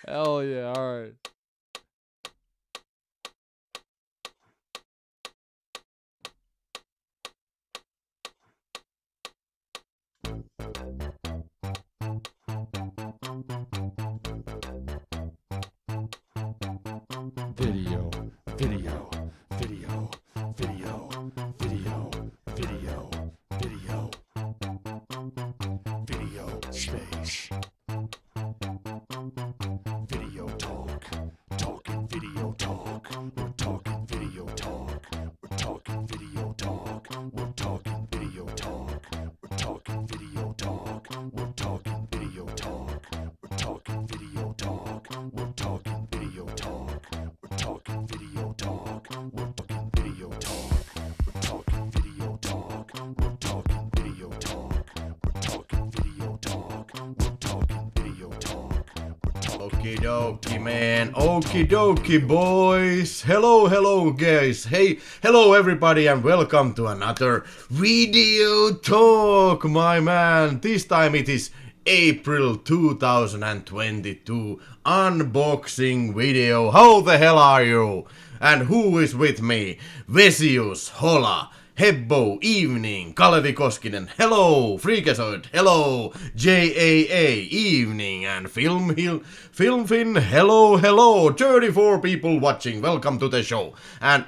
Hell yeah, alright. Video, video, video, video, video, video, video, video space. Video talk, talking video talk. We're talking video talk. We're talking video talk. We're talking video talk. We're talking video talk. We're talking video talk. We're talking video talk. We're talking video talk. We're talking video talk. We're talking video talk. We're talking video talk. We're talking video talk. We're talking video talk. We're talking video talk. Okie dokie, man. Okie dokie, boys. Hello, guys. Hey, hello, everybody, and welcome to another video talk, my man. This time it is April 2022 unboxing video. How the hell are you? And who is with me? Vesius, Hola, Hebbo, Evening, Kalevi Koskinen, hello, Freakazoid, hello, JAA, Evening, and Film Fin, hello, 34 people watching, welcome to the show. And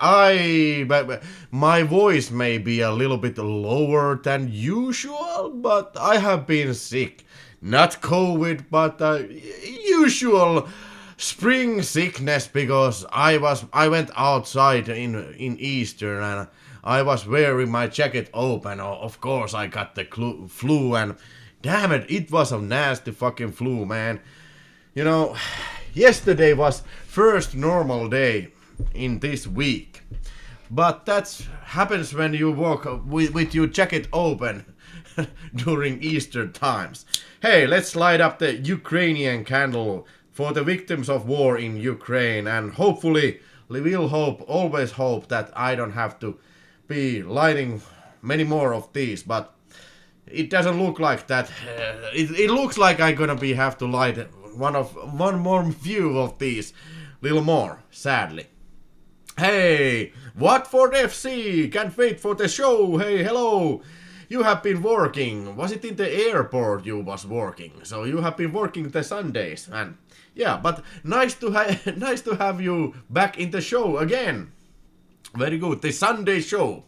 my voice may be a little bit lower than usual, but I have been sick. Not COVID, but usual spring sickness, because I went outside in Easter and I was wearing my jacket open. Of course I got the flu, and damn it was a nasty fucking flu, man. You know, yesterday was first normal day in this week. But that happens when you walk with your jacket open during Easter times. Hey, let's light up the Ukrainian candle for the victims of war in Ukraine, and hopefully, we'll always hope that I don't have to be lighting many more of these, but it doesn't look like that. It looks like I'm gonna have to light one more few of these, little more, sadly. Hey, Watford FC, can't wait for the show. Hey, hello. You have been working. Was it in the airport you was working? So you have been working the Sundays, and yeah, but nice to have you back in the show again. Very good, the Sunday show.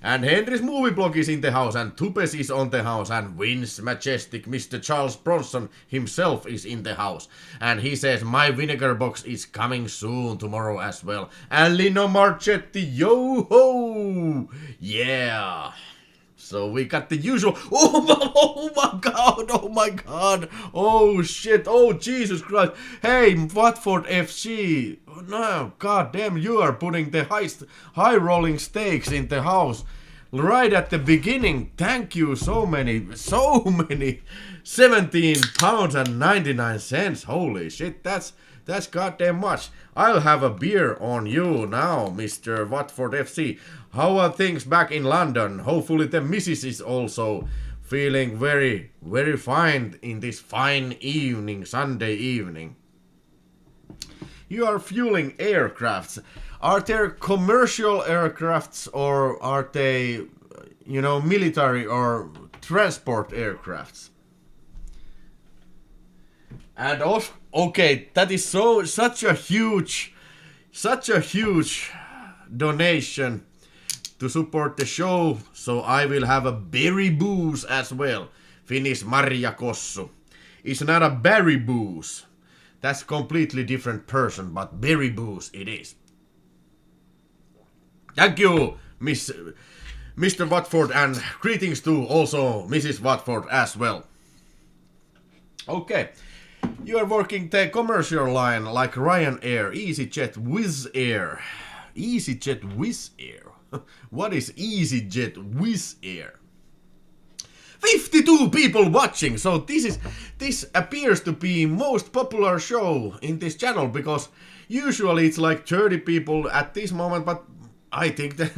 And Henry's movie blog is in the house, and Tupes is on the house, and Vince Majestic Mr. Charles Bronson himself is in the house. And he says my vinegar box is coming soon tomorrow as well. And Lino Marchetti, yo ho! Yeah! So we got the usual. Oh my god, oh shit, oh Jesus Christ. Hey, Watford FC. No, god damn, you are putting the high rolling stakes in the house right at the beginning. Thank you, so many. 17 pounds and 99 cents. Holy shit, that's goddamn much. I'll have a beer on you now, Mr. Watford FC. How are things back in London? Hopefully the missus is also feeling very, very fine in this fine evening, Sunday evening. You are fueling aircrafts. Are there commercial aircrafts, or are they, military or transport aircrafts? And also, okay, that is such a huge donation to support the show, so I will have a berry booze as well. Finnish Maria Kossu. It's not a berry booze. That's completely different person, but berry booze it is. Thank you, Mr. Watford, and greetings to also Mrs. Watford as well. Okay. You are working the commercial line like Ryanair, EasyJet, Wizz Air. EasyJet, Wizz Air. What is EasyJet, Wizz Air? 52 people watching, so this appears to be most popular show in this channel, because usually it's like 30 people at this moment, but I think that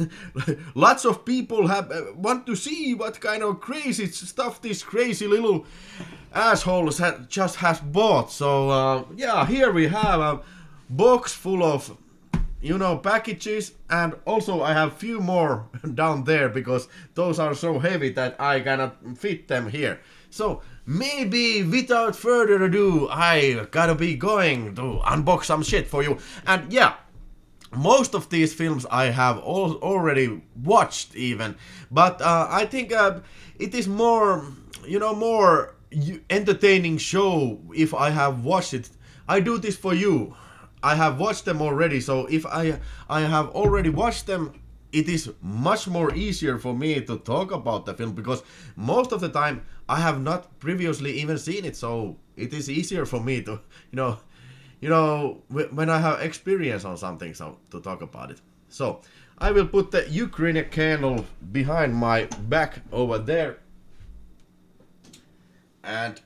lots of people have want to see what kind of crazy stuff these crazy little assholes just has bought. So yeah, here we have a box full of, you know, packages, and also I have few more down there because those are so heavy that I cannot fit them here. So maybe without further ado, I gotta be going to unbox some shit for you. And yeah, most of these films I have already watched even, but I think it is more, you know, more entertaining show if I have watched it. I do this for you. I have watched them already, so if I have already watched them, it is much more easier for me to talk about the film, because most of the time I have not previously even seen it, so it is easier for me to, you know, when I have experience on something, so to talk about it. So I will put the Ukrainian candle behind my back over there, and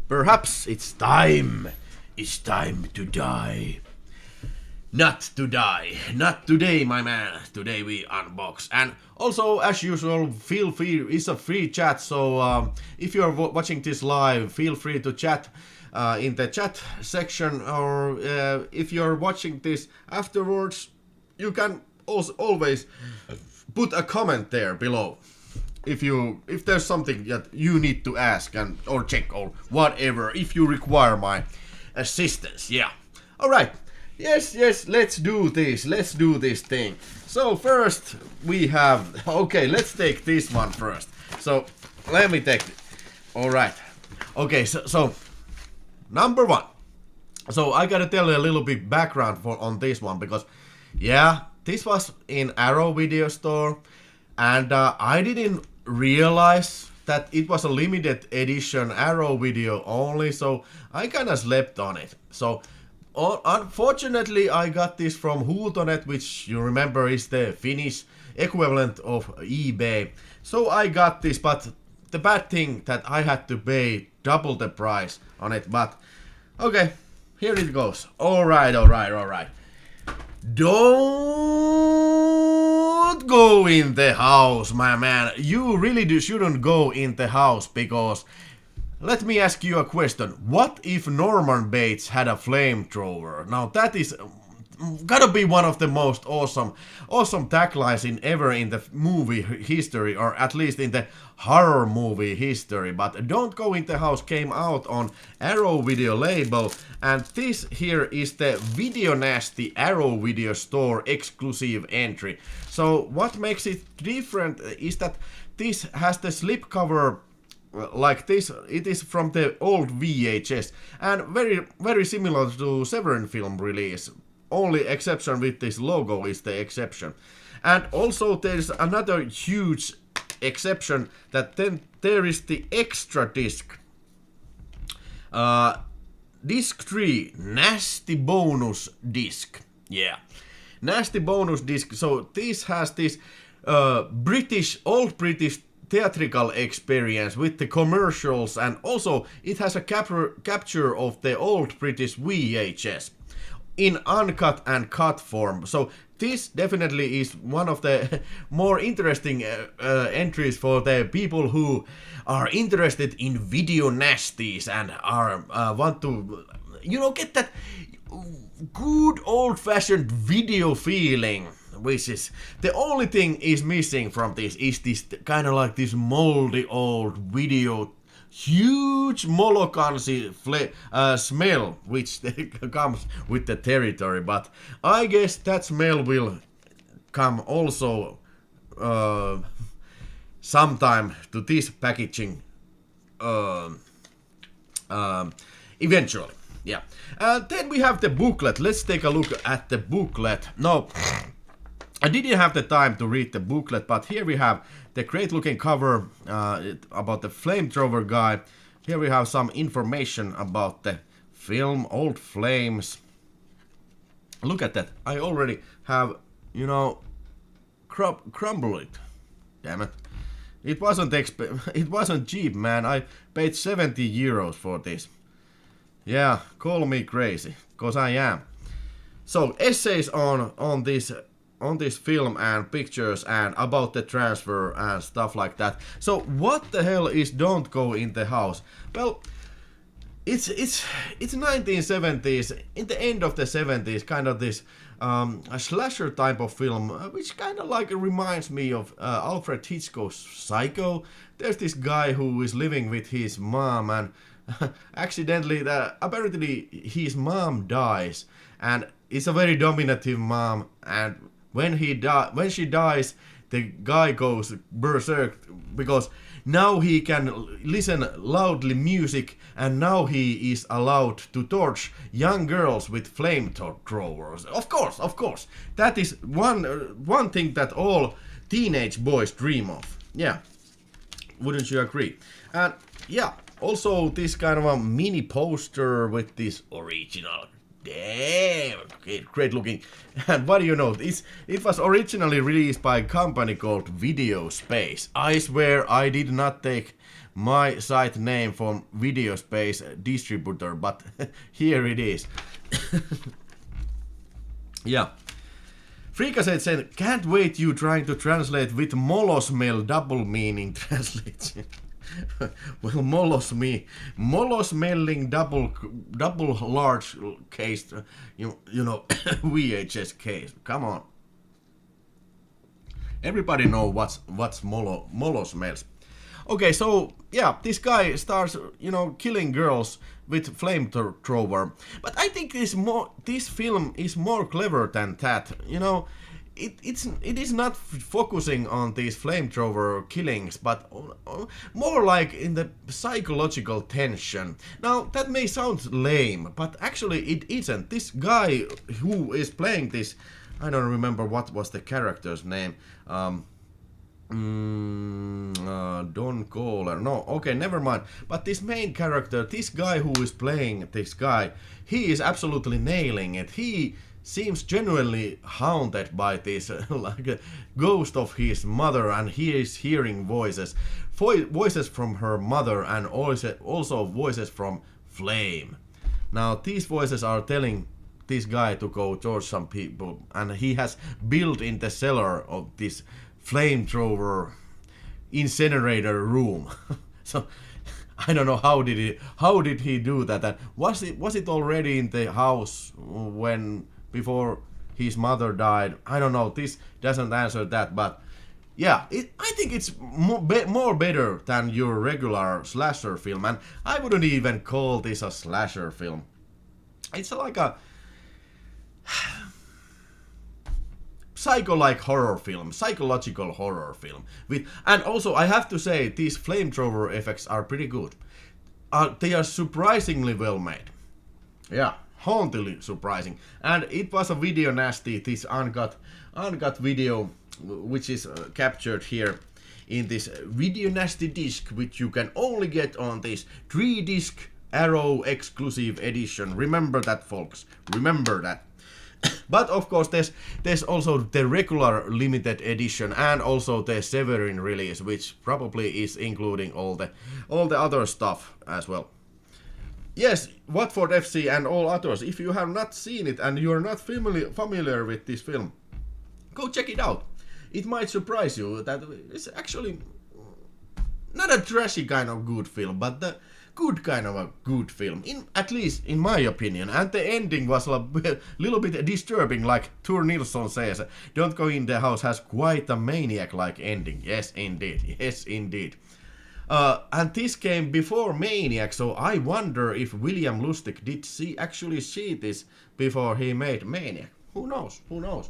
perhaps it's time to die. Not to die, not today, my man. Today we unbox. And also, as usual, feel free, it's a free chat, so if you are watching this live, feel free to chat in the chat section, or if you're watching this afterwards, you can also always put a comment there below if there's something that you need to ask and or check or whatever, if you require my assistance. Yeah, all right. Yes, let's do this thing. So first we have, okay, let's take this one first. So let me take it. All right. Okay, so number one. So I gotta tell you a little bit background on this one, because yeah, this was in Arrow Video Store, and I didn't realize that it was a limited edition Arrow Video only, so I kinda slept on it. So unfortunately, I got this from Huutonet, which you remember is the Finnish equivalent of eBay. So I got this, but the bad thing that I had to pay double the price on it. But okay, here it goes. All right. Don't go in the house, my man. You really shouldn't go in the house, because let me ask you a question. What if Norman Bates had a flamethrower? Now that is gotta be one of the most awesome taglines ever in the movie history, or at least in the horror movie history. But Don't Go in the House came out on Arrow Video label, and this here is the Video Nasty Arrow Video Store exclusive entry. So what makes it different is that this has the slipcover like this. It is from the old VHS, and very similar to Severin film release. Only exception with this logo is the exception. And also there's another huge exception, that then there is the extra disc. Disc 3, Nasty Bonus Disc. Yeah, Nasty Bonus Disc. So this has this old British theatrical experience with the commercials, and also it has a capture of the old British VHS in uncut and cut form. So this definitely is one of the more interesting entries for the people who are interested in video nasties and are want to, you know, get that good old-fashioned video feeling. Which is the only thing is missing from this is this kind of like this moldy old video, huge molokkansi smell, which comes with the territory. But I guess that smell will come also sometime to this packaging eventually. Yeah. Then we have the booklet. Let's take a look at the booklet. No, I didn't have the time to read the booklet, but here we have the great looking cover about the flamethrower guy. Here we have some information about the film, Old Flames. Look at that. I already have, you know, crumbled it. Damn it. It wasn't cheap, man. I paid 70 euros for this. Yeah, call me crazy, cause I am. So essays on this on this film and pictures and about the transfer and stuff like that. So what the hell is Don't Go in the House? Well, it's 1970s, in the end of the 70s, kind of this a slasher type of film, which kind of like reminds me of Alfred Hitchcock's Psycho. There's this guy who is living with his mom, and accidentally, apparently his mom dies, and it's a very dominative mom, and when she dies, the guy goes berserk because now he can listen loudly music, and now he is allowed to torch young girls with flamethrowers. Of course, that is one thing that all teenage boys dream of. Yeah, wouldn't you agree? And yeah, also this kind of a mini poster with this original. Damn, great looking. And what do you know? It was originally released by a company called Video Space. I swear I did not take my site name from Video Space distributor, but here it is. Yeah. Freakaset said, can't wait you trying to translate with molosmel double meaning translation. Well, molosmelling double large case, you know, VHS case. Come on. Everybody know what's molosmels. Okay, so yeah, this guy starts, killing girls with flamethrower. But I think this film is more clever than that. It is not focusing on these flamethrower killings, but more like in the psychological tension. Now, that may sound lame, but actually it isn't. This guy who is playing this, I don't remember what was the character's name. Don Kohler. No, okay, never mind. But this main character, this guy who is playing this guy, he is absolutely nailing it. He seems genuinely haunted by this like a ghost of his mother, and he is hearing voices from her mother, and also voices from Flame. Now these voices are telling this guy to go torch some people, and he has built in the cellar of this flamethrower incinerator room. So I don't know how did he do that, and was it already in the house before his mother died? I don't know, this doesn't answer that, but yeah, I think it's more better than your regular slasher film, and I wouldn't even call this a slasher film. It's like a psycho-like horror film, psychological horror film. And also I have to say, these flamethrower effects are pretty good. They are surprisingly well made. Yeah, hauntingly surprising. And it was a video nasty, this uncut video, which is captured here in this video nasty disc, which you can only get on this 3-disc Arrow exclusive edition. Remember that, folks. Remember that. But of course there's also the regular limited edition and also the Severin release, which probably is including all the other stuff as well. Yes, Watford FC and all others, if you have not seen it and you are not familiar with this film, go check it out. It might surprise you that it's actually not a trashy kind of good film, but the good kind of a good film, at least in my opinion. And the ending was a little bit disturbing, like Tor Nilsson says. Don't Go in the House has quite a maniac-like ending. Yes, indeed. Yes, indeed. And this came before Maniac, so I wonder if William Lustig did actually see this before he made Maniac. Who knows? Who knows?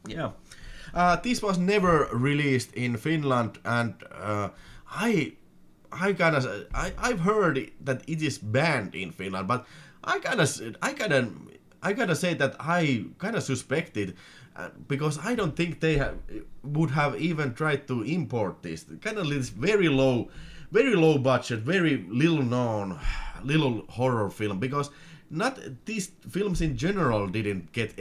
Yeah. This was never released in Finland, and I've heard that it is banned in Finland, but I gotta say that I kinda suspected, because I don't think they would have even tried to import this kind of this very low budget, very little known, little horror film, because not these films in general didn't get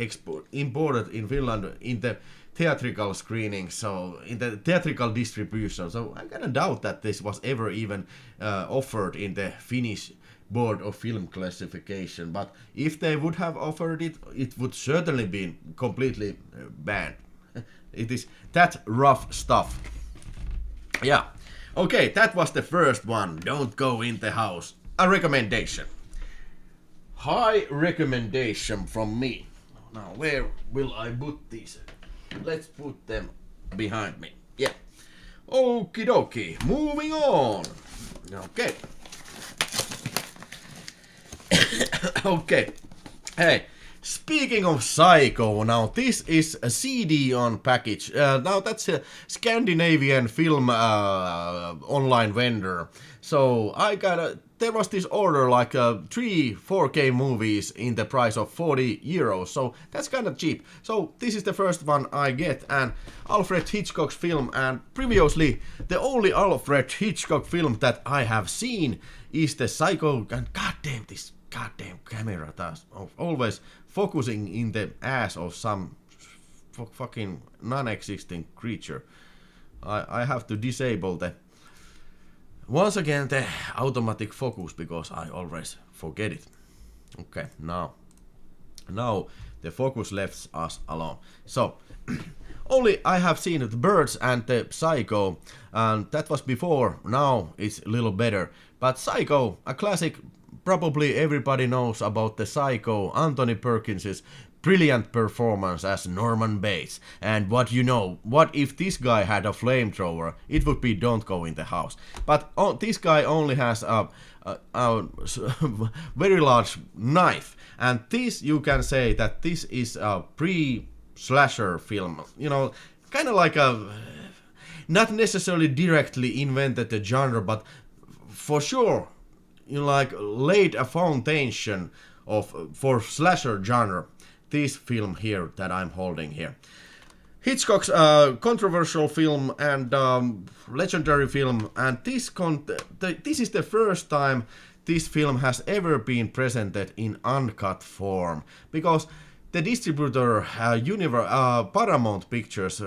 imported in Finland in the theatrical screening, so in the theatrical distribution. So I kinda doubt that this was ever even offered in the Finnish Board of Film Classification. But if they would have offered it, it would certainly be completely band. It is that rough stuff. Yeah. Okay, that was the first one. Don't go in the house. A recommendation. High recommendation from me. Now, where will I put these? Let's put them behind me. Yeah. Okie dokie. Moving on. Okay. Okay. Hey. Speaking of Psycho, now this is a CD on package. Now that's a Scandinavian film online vendor. So there was this order like 3 4K movies in the price of 40 euros. So that's kind of cheap. So this is the first one I get, and Alfred Hitchcock's film. And previously the only Alfred Hitchcock film that I have seen is the Psycho. And goddamn this goddamn camera does always focusing in the ass of some fucking non-existing creature. I have to disable once again the automatic focus because I always forget it. Okay, now the focus left us alone. So only I have seen the Birds and the Psycho, and that was before. Now it's a little better. But Psycho, a classic. Probably everybody knows about the Psycho, Anthony Perkins's brilliant performance as Norman Bates. And what if this guy had a flamethrower, it would be Don't Go in the House. But this guy only has a very large knife. And this, you can say that this is a pre-slasher film. You know, kind of like not necessarily directly invented the genre, but for sure, like laid a foundation for slasher genre. This film here that I'm holding here, Hitchcock's controversial film and legendary film, and this is the first time this film has ever been presented in uncut form, because the distributor Paramount Pictures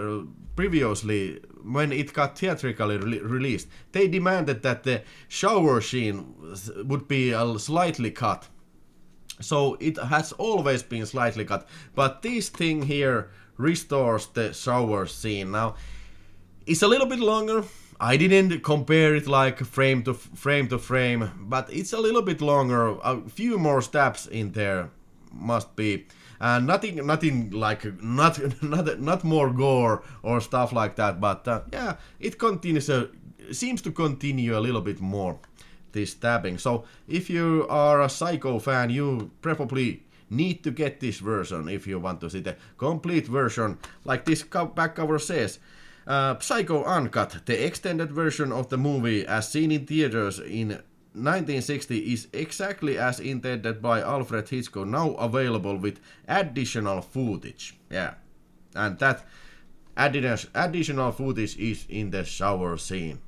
previously, when it got theatrically released, they demanded that the shower scene would be slightly cut. So it has always been slightly cut, but this thing here restores the shower scene. Now, it's a little bit longer. I didn't compare it like frame to frame, but it's a little bit longer. A few more stabs in there must be. And nothing like not more gore or stuff like that, but yeah, it seems to continue a little bit more, this stabbing. So if you are a Psycho fan, you probably need to get this version if you want to see the complete version, like this back cover says. Psycho Uncut, the extended version of the movie as seen in theaters in 1960 is exactly as intended by Alfred Hitchcock, now available with additional footage. Yeah, and that additional footage is in the shower scene.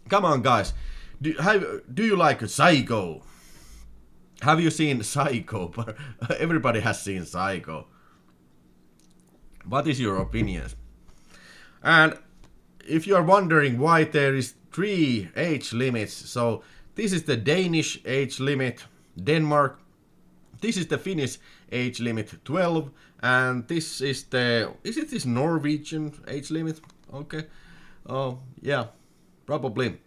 Come on, guys, do you like Psycho? Have you seen Psycho? Everybody has seen Psycho. What is your opinion? And if you are wondering why there is 3 age limits, so this is the Danish age limit, Denmark. This is the Finnish age limit, 12, and this is this Norwegian age limit? Okay. Oh, yeah, probably.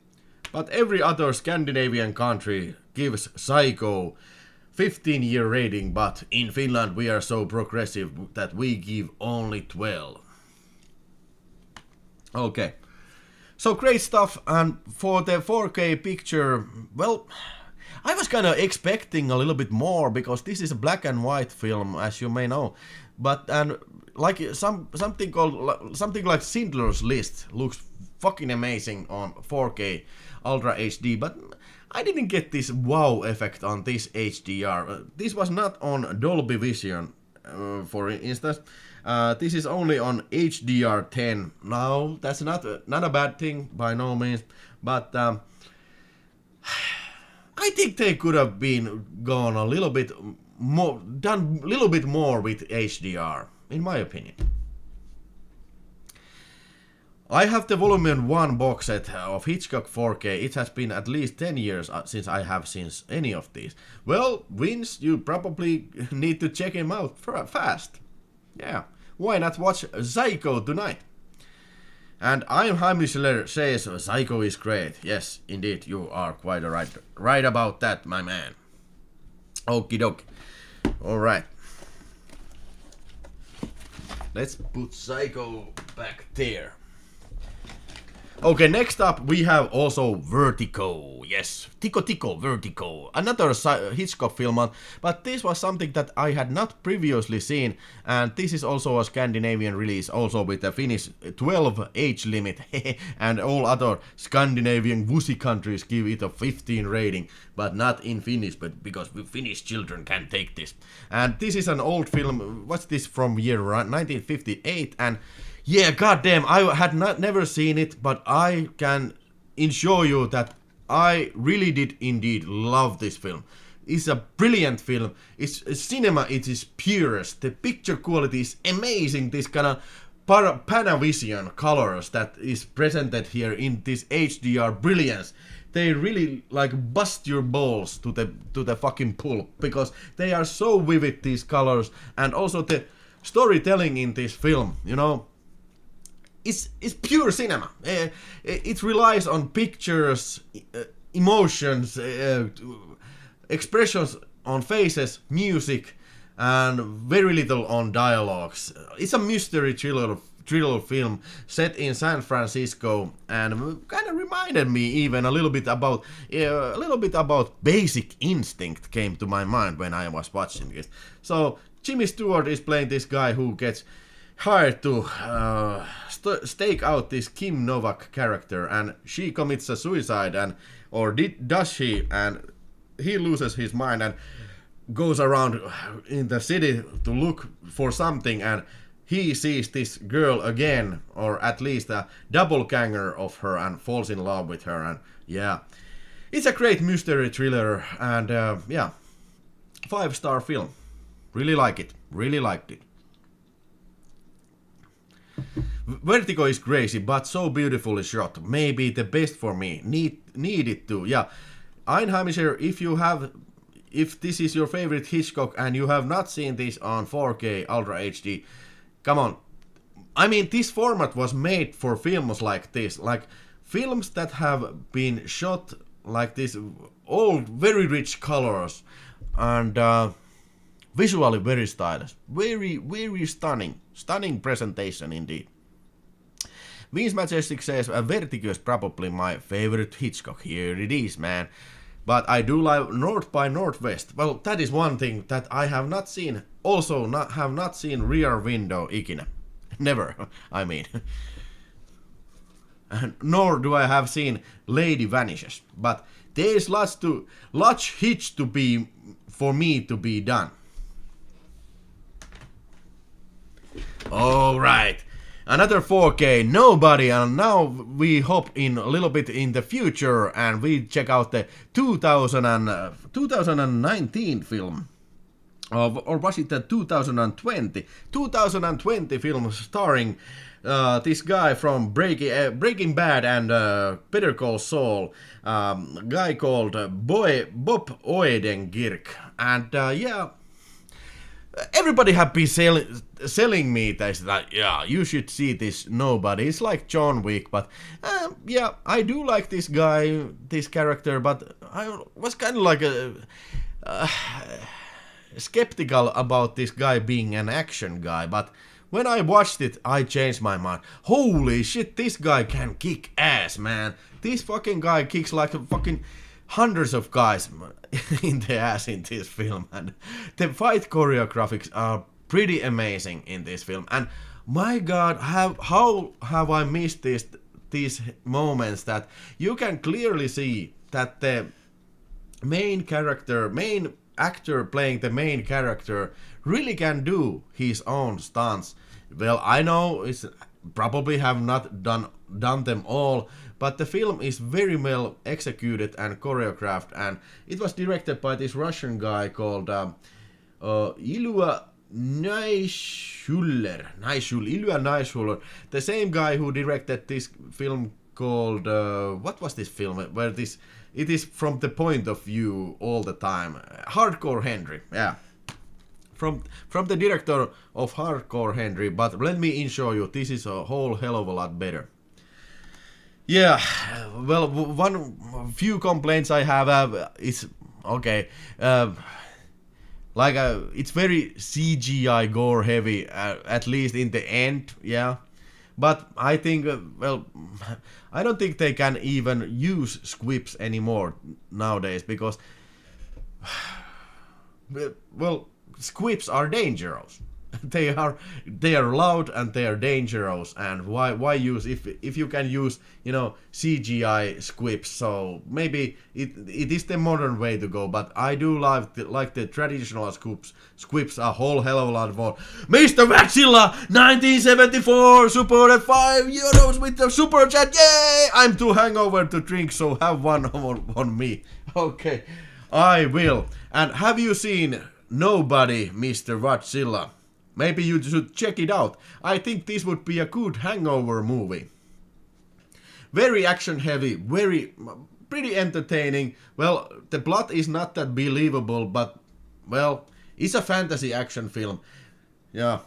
But every other Scandinavian country gives Psycho 15-year rating, but in Finland we are so progressive that we give only 12. Okay. So great stuff, and for the 4K picture, well, I was kind of expecting a little bit more, because this is a black and white film, as you may know. But like something like Schindler's List looks fucking amazing on 4K Ultra HD, but I didn't get this wow effect on this HDR. This was not on Dolby Vision, for instance. This is only on HDR10. Now, that's not a bad thing by no means, but I think they could have been gone done a little bit more with HDR, in my opinion. I have the Volume 1 box set of Hitchcock 4K. It has been at least 10 years since I have seen any of these. Well, Vince, you probably need to check him out fast. Yeah. why not watch Psycho tonight? And I'm Heimlichler says Psycho is great. Yes, indeed, you are quite right about that, my man. Okie dokie. Alright. Let's put Psycho back there. Okay, next up we have also Vertigo. Yes, Tico Vertigo. Another Hitchcock film, but this was something that I had not previously seen, and this is also a Scandinavian release, also with a Finnish 12 age limit, and all other Scandinavian wussy countries give it a 15 rating, but not in Finnish, but because Finnish children can take this. And this is an old film, what's this from year 1958, and yeah, goddamn, I had never seen it, but I can assure you that I really did indeed love this film. It's a brilliant film. It's cinema, it is purest. The picture quality is amazing. This kind of Panavision colors that is presented here in this HDR brilliance. They really like bust your balls to the fucking pulp because they are so vivid, these colors, and also the storytelling in this film, you know. It's pure cinema. It relies on pictures, emotions, expressions on faces, music, and very little on dialogues. It's a mystery thriller film set in San Francisco, and kind of reminded me even a little bit about Basic Instinct came to my mind when I was watching this. So Jimmy Stewart is playing this guy who gets hired to stake out this Kim Novak character, and she commits a suicide, does she? And he loses his mind and goes around in the city to look for something, and he sees this girl again, or at least a doppelganger of her, and falls in love with her. And yeah, it's a great mystery thriller, and yeah, 5-star film. Really like it. Really liked it. Vertigo is crazy, but so beautifully shot. Maybe the best for me. Needed to. Yeah. Einheimischer, if this is your favorite Hitchcock and you have not seen this on 4K Ultra HD, come on. I mean, this format was made for films like this. Like, films that have been shot like this, all very rich colors, and visually very stylish. Very, very stunning. Stunning presentation indeed. Vince Majestic says, Vertigo is probably my favorite Hitchcock. Here it is, man. But I do like North by Northwest. Well, that is one thing that I have not seen. Also, have not seen Rear Window ikinä. Never, I mean. Nor do I have seen Lady Vanishes. But there is lots hitch to be for me to be done. Alright, another 4K, Nobody, and now we hop in a little bit in the future and we check out the 2019 film. Or was it the 2020? 2020 film starring this guy from Breaking Bad and Better Call Saul, guy called Bob Odenkirk. And yeah, everybody have been selling me this, that, yeah, you should see this Nobody. It's like John Wick, but yeah, I do like this guy, this character, but I was kind of like skeptical about this guy being an action guy, but when I watched it, I changed my mind. Holy shit, this guy can kick ass, man. This fucking guy kicks like a fucking hundreds of guys in the ass in this film, and the fight choreographics are pretty amazing in this film. And my god, how have I missed these moments that you can clearly see that the main actor playing the main character really can do his own stunts. Well, I know it's probably have not done them all, but the film is very well executed and choreographed, and it was directed by this Russian guy called Ilya Naishuller, the same guy who directed this film called what was this film where it is from the point of view all the time, Hardcore Henry. Yeah, from the director of Hardcore Henry, but let me assure you, this is a whole hell of a lot better. Yeah, well, one few complaints I have is okay. It's very CGI gore heavy, at least in the end, yeah. But I think, I don't think they can even use squibs anymore nowadays because, well, squibs are dangerous. They are loud and they are dangerous, and why use if you can use CGI squibs? So maybe it is the modern way to go, but I do like the traditional squibs a whole hell of a lot more. Mr. Vaxilla 1974 supported €5 with the super chat. Yay! I'm too hungover to drink, so have one on me. Okay, I will. And have you seen Nobody, Mr. Vaxilla? Maybe you should check it out. I think this would be a good hangover movie. Very action heavy, pretty entertaining. Well, the plot is not that believable, but, well, it's a fantasy action film. Yeah,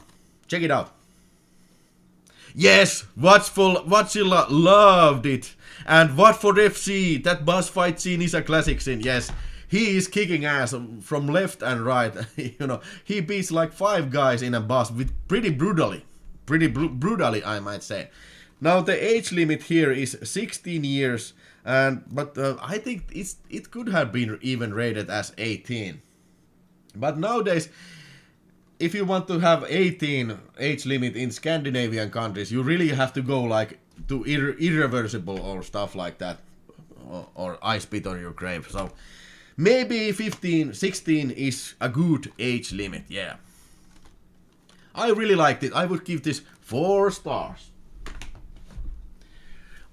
check it out. Yes, Vaxilla loved it. And what for FC, that boss fight scene is a classic scene, yes. He is kicking ass from left and right. He beats like 5 guys in a boss with pretty brutally, I might say. Now the age limit here is 16 years, but I think it could have been even rated as 18. But nowadays, if you want to have 18 age limit in Scandinavian countries, you really have to go like to irreversible or stuff like that, or I spit on your grave. So. Maybe 15, 16 is a good age limit, yeah. I really liked it. I would give this 4 stars.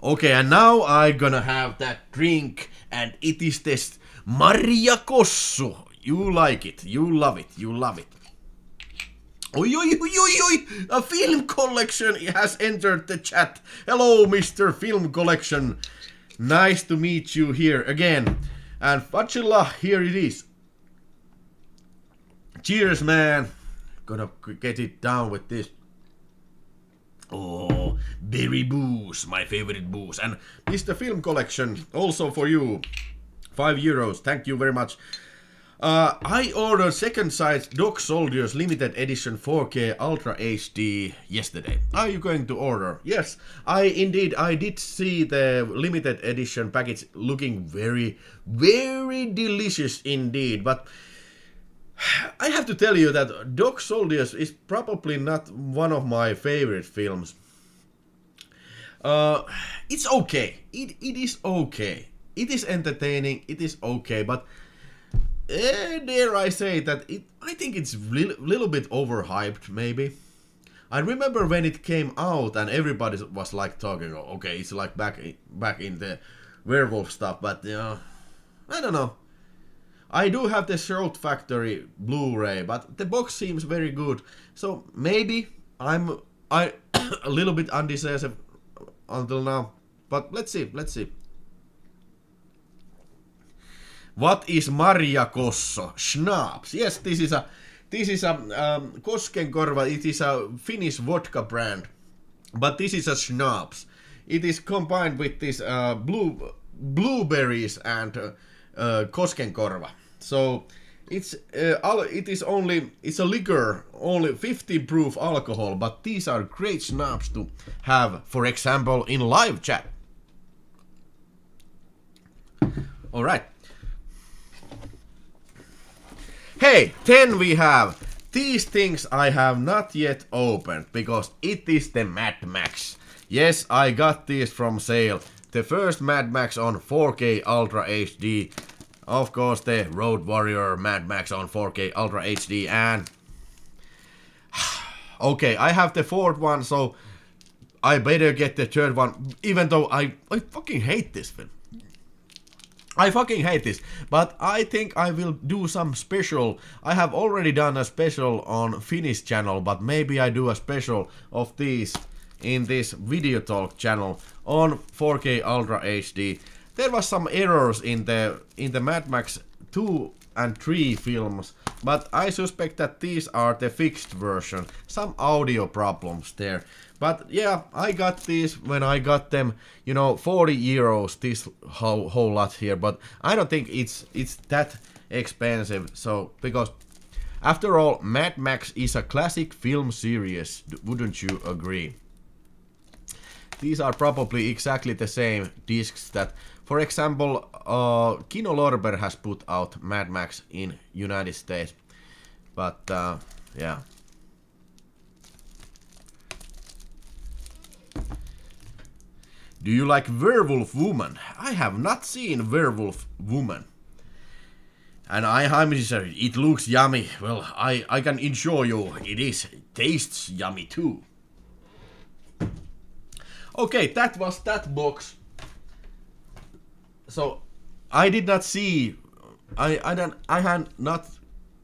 Okay, and now I'm gonna have that drink, and it is this Maria Kossu. You like it, you love it, you love it. Oi, oi, oi, oi, oi! A film collection has entered the chat. Hello, Mr. Film Collection. Nice to meet you here again. And Vaxilla, here it is. Cheers, man. Gonna get it down with this. Oh, berry booze, my favorite booze. And Mr. Film Collection, also for you. €5. Thank you very much. I ordered second sight Dog Soldiers limited edition 4K Ultra HD yesterday. Are you going to order? Yes, I did see the limited edition package looking very, very delicious indeed. But I have to tell you that Dog Soldiers is probably not one of my favorite films. It's okay. It is okay. It is entertaining. It is okay, but dare I say that I think it's little bit overhyped, maybe. I remember when it came out and everybody was like talking, okay, it's like back in the werewolf stuff, but I don't know. I do have the Shout Factory Blu-ray, but the box seems very good, so maybe I'm a little bit undecisive until now, but let's see. What is Maria Kosso? Schnapps. Yes, this is a Koskenkorva. It is a Finnish vodka brand, but this is a Schnapps. It is combined with this blueberries and Koskenkorva. So it's a liquor, only 50 proof alcohol, but these are great schnapps to have, for example, in live chat. All right. Hey, then we have these things I have not yet opened, because it is the Mad Max. Yes, I got these from sale. The first Mad Max on 4K Ultra HD. Of course, the Road Warrior Mad Max on 4K Ultra HD, and okay, I have the fourth one, so I better get the third one, even though I fucking hate this film. I fucking hate this, but I think I will do some special. I have already done a special on Finnish channel, but maybe I do a special of these in this Videotalk channel on 4K Ultra HD. There was some errors in the Mad Max 2 and 3 films, but I suspect that these are the fixed version. Some audio problems there. But yeah, I got these when I got them, you know, 40 euros, this whole lot here, but I don't think it's that expensive, so, because after all, Mad Max is a classic film series, wouldn't you agree? These are probably exactly the same discs that, for example, Kino Lorber has put out Mad Max in United States. But, yeah. Do you like Werewolf Woman? I have not seen Werewolf Woman. And it looks yummy. Well, I can assure you, it tastes yummy too. Okay, that was that box. So I did not see. I had not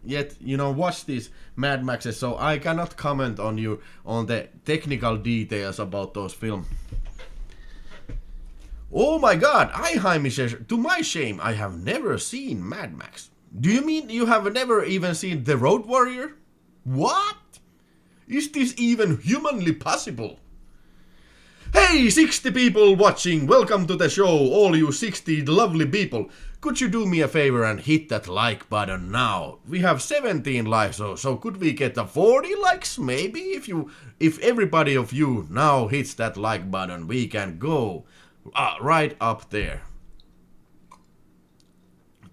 yet, you know, watched these Mad Maxes, so I cannot comment on the technical details about those films. Oh my God, Einheimischer, to my shame, I have never seen Mad Max. Do you mean you have never even seen The Road Warrior? What? Is this even humanly possible? Hey, 60 people watching, welcome to the show, all you 60 lovely people. Could you do me a favor and hit that like button now? We have 17 likes, so could we get a 40 likes maybe? If everybody of you now hits that like button, we can go right up there.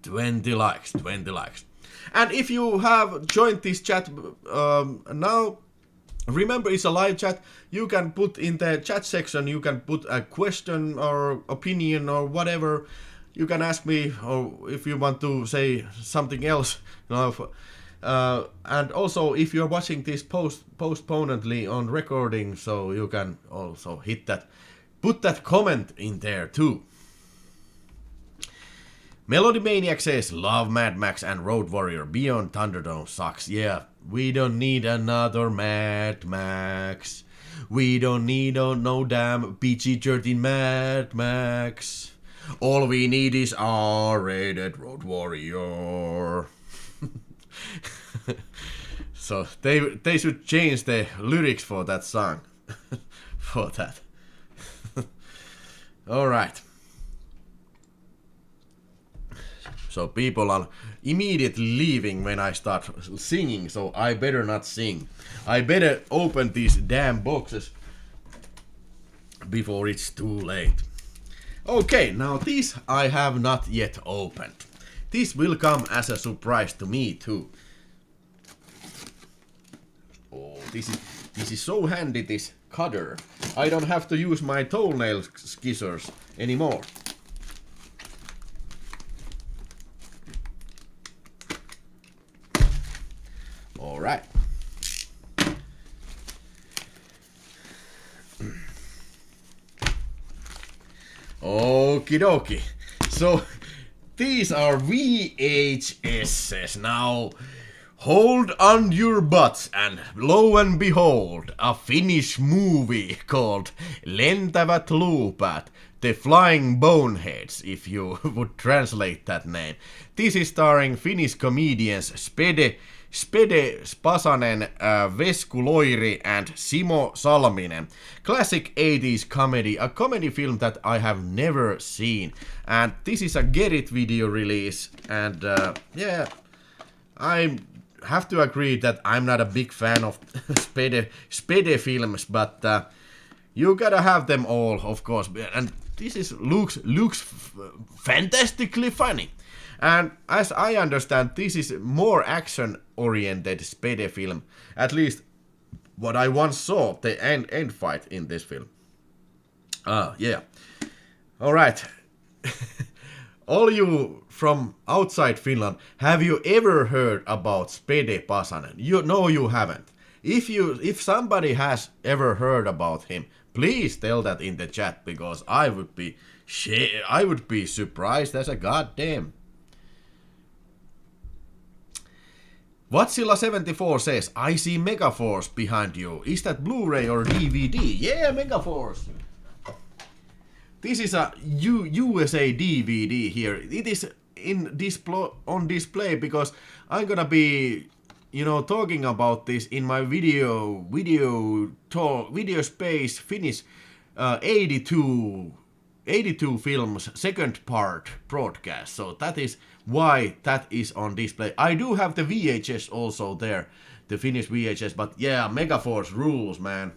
20 likes. And if you have joined this chat now, remember, it's a live chat. You can put in the chat section, you can put a question or opinion or whatever. You can ask me, or if you want to say something else. You know, and also, if you're watching this postponedly on recording, so you can also hit that, put that comment in there too. Melody Maniac says, love Mad Max and Road Warrior. Beyond Thunderdome sucks. Yeah, we don't need another Mad Max. We don't need no damn PG-13 Mad Max. All we need is R-rated Road Warrior. So they should change the lyrics for that song. For that. Alright. So people are immediately leaving when I start singing, so I better not sing. I better open these damn boxes before it's too late. Okay, now these I have not yet opened. This will come as a surprise to me too. Oh, this is so handy, this cutter. I don't have to use my toenail scissors anymore. Alright. Okie dokie. So, these are VHSs. Now, hold on your butts and lo and behold, a Finnish movie called Lentävät luupat, The Flying Boneheads, if you would translate that name. This is starring Finnish comedians Spede Spasanen, Vesku Loiri and Simo Salminen. Classic 80s comedy, a comedy film that I have never seen. And this is a Get It video release. And yeah, I have to agree that I'm not a big fan of Spede films, but you gotta have them all, of course. And this looks fantastically funny. And as I understand, this is more action-oriented Spede film. At least what I once saw, the end fight in this film. Yeah. Alright. All you from outside Finland, have you ever heard about Spede Pasanen? You haven't. If somebody has ever heard about him, please tell that in the chat, because I would be surprised as a goddamn. Watsilla74 says, I see Megaforce behind you. Is that Blu-ray or DVD? Yeah, Megaforce. This is a USA DVD here. It is on display because I'm gonna be, you know, talking about this in my video space Finnish 82 films second part broadcast. So that is why that is on display. I do have the VHS also there, the Finnish VHS, but yeah, Megaforce rules, man.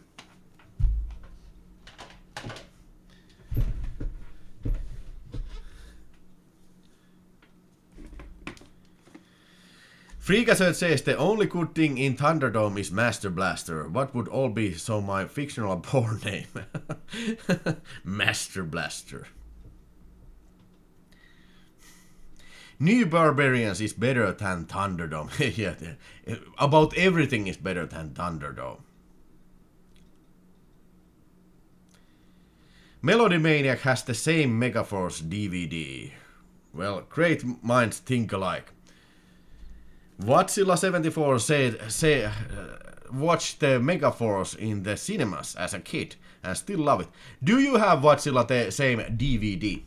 Freakasearch says the only good thing in Thunderdome is Master Blaster. What would all be so my fictional porn name? Master Blaster. New Barbarians is better than Thunderdome. Yeah, about everything is better than Thunderdome. Melody Maniac has the same Megaforce DVD. Well, great minds think alike. Watzilla74 said watched the Megaforce in the cinemas as a kid and still love it. Do you have Watzilla the same DVD?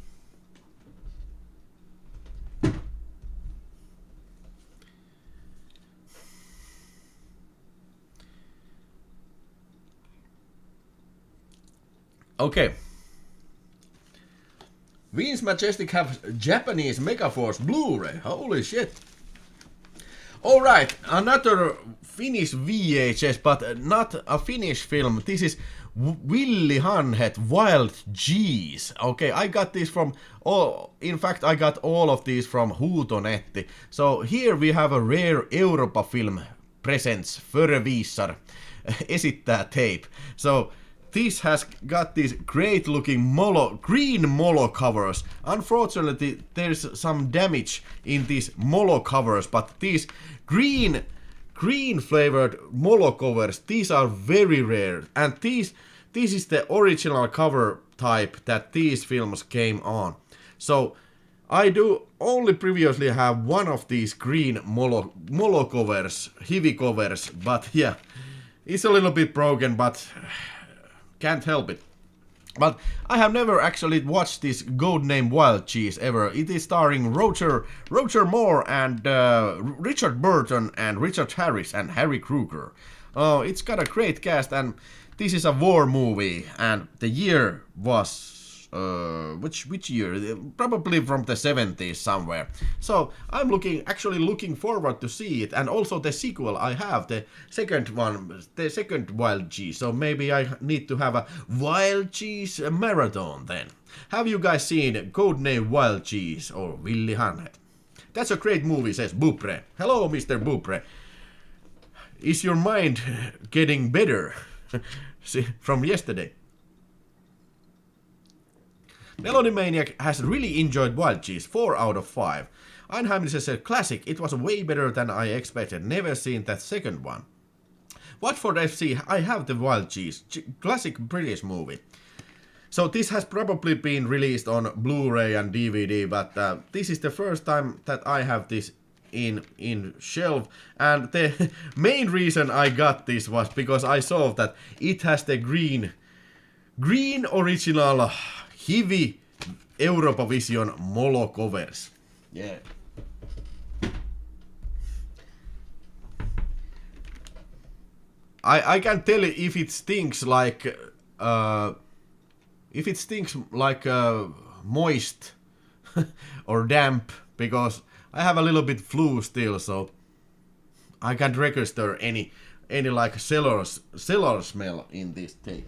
Okay. Vince Majestic have Japanese Megaforce Blu-ray. Holy shit. Alright, another Finnish VHS, but not a Finnish film. This is Willy Hanhet Wild G's. Okay, I got this from in fact I got all of these from Huutonetti. So here we have a rare Europa film presents Förevisar esittää tape. So this has got these great looking green molo covers. Unfortunately, there's some damage in these molo covers, but these green flavored molo covers, these are very rare. And this is the original cover type that these films came on. So I do only previously have one of these green molo covers, heavy covers, but yeah, it's a little bit broken, but can't help it. But I have never actually watched this Codename Wild Cheese ever. It is starring Roger Moore and Richard Burton and Richard Harris and Harry Kruger. It's got a great cast, and this is a war movie, and the year was which year? Probably from the 70s somewhere. So I'm actually looking forward to see it, and also the sequel. I have the second one, the second Wild Cheese. So maybe I need to have a Wild Cheese marathon then. Have you guys seen Codename Wild Cheese or Willy Hanhet? That's a great movie, says Bupre. Hello, Mr. Bupre. Is your mind getting better from yesterday? Melody Maniac has really enjoyed Wild Cheese, 4 out of 5. Einheim says classic, it was way better than I expected, never seen that second one. Watford FC, I have the Wild Cheese, classic British movie. So this has probably been released on Blu-ray and DVD, but this is the first time that I have this in shelf, and the main reason I got this was because I saw that it has the green original heavy Europavision molo covers. Yeah. I can't tell if it stinks like moist or damp, because I have a little bit flu still, so I can't register any like cellar smell in this tape.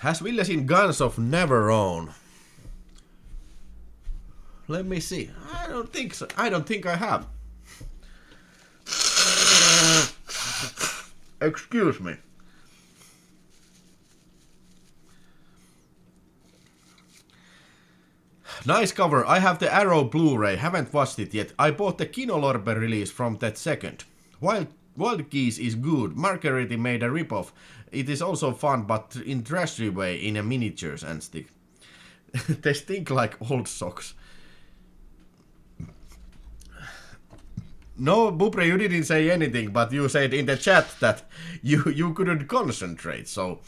Has Ville seen Guns of Navarone? Let me see. I don't think so. I don't think I have. Excuse me. Nice cover. I have the Arrow Blu-ray. Haven't watched it yet. I bought the Kinolorbe release from that second. Wild Geese is good. Marguerite made a ripoff. It is also fun, but in trashy way, in a miniatures and stick. They stink like old socks. No, Bupre, you didn't say anything, but you said in the chat that you couldn't concentrate, so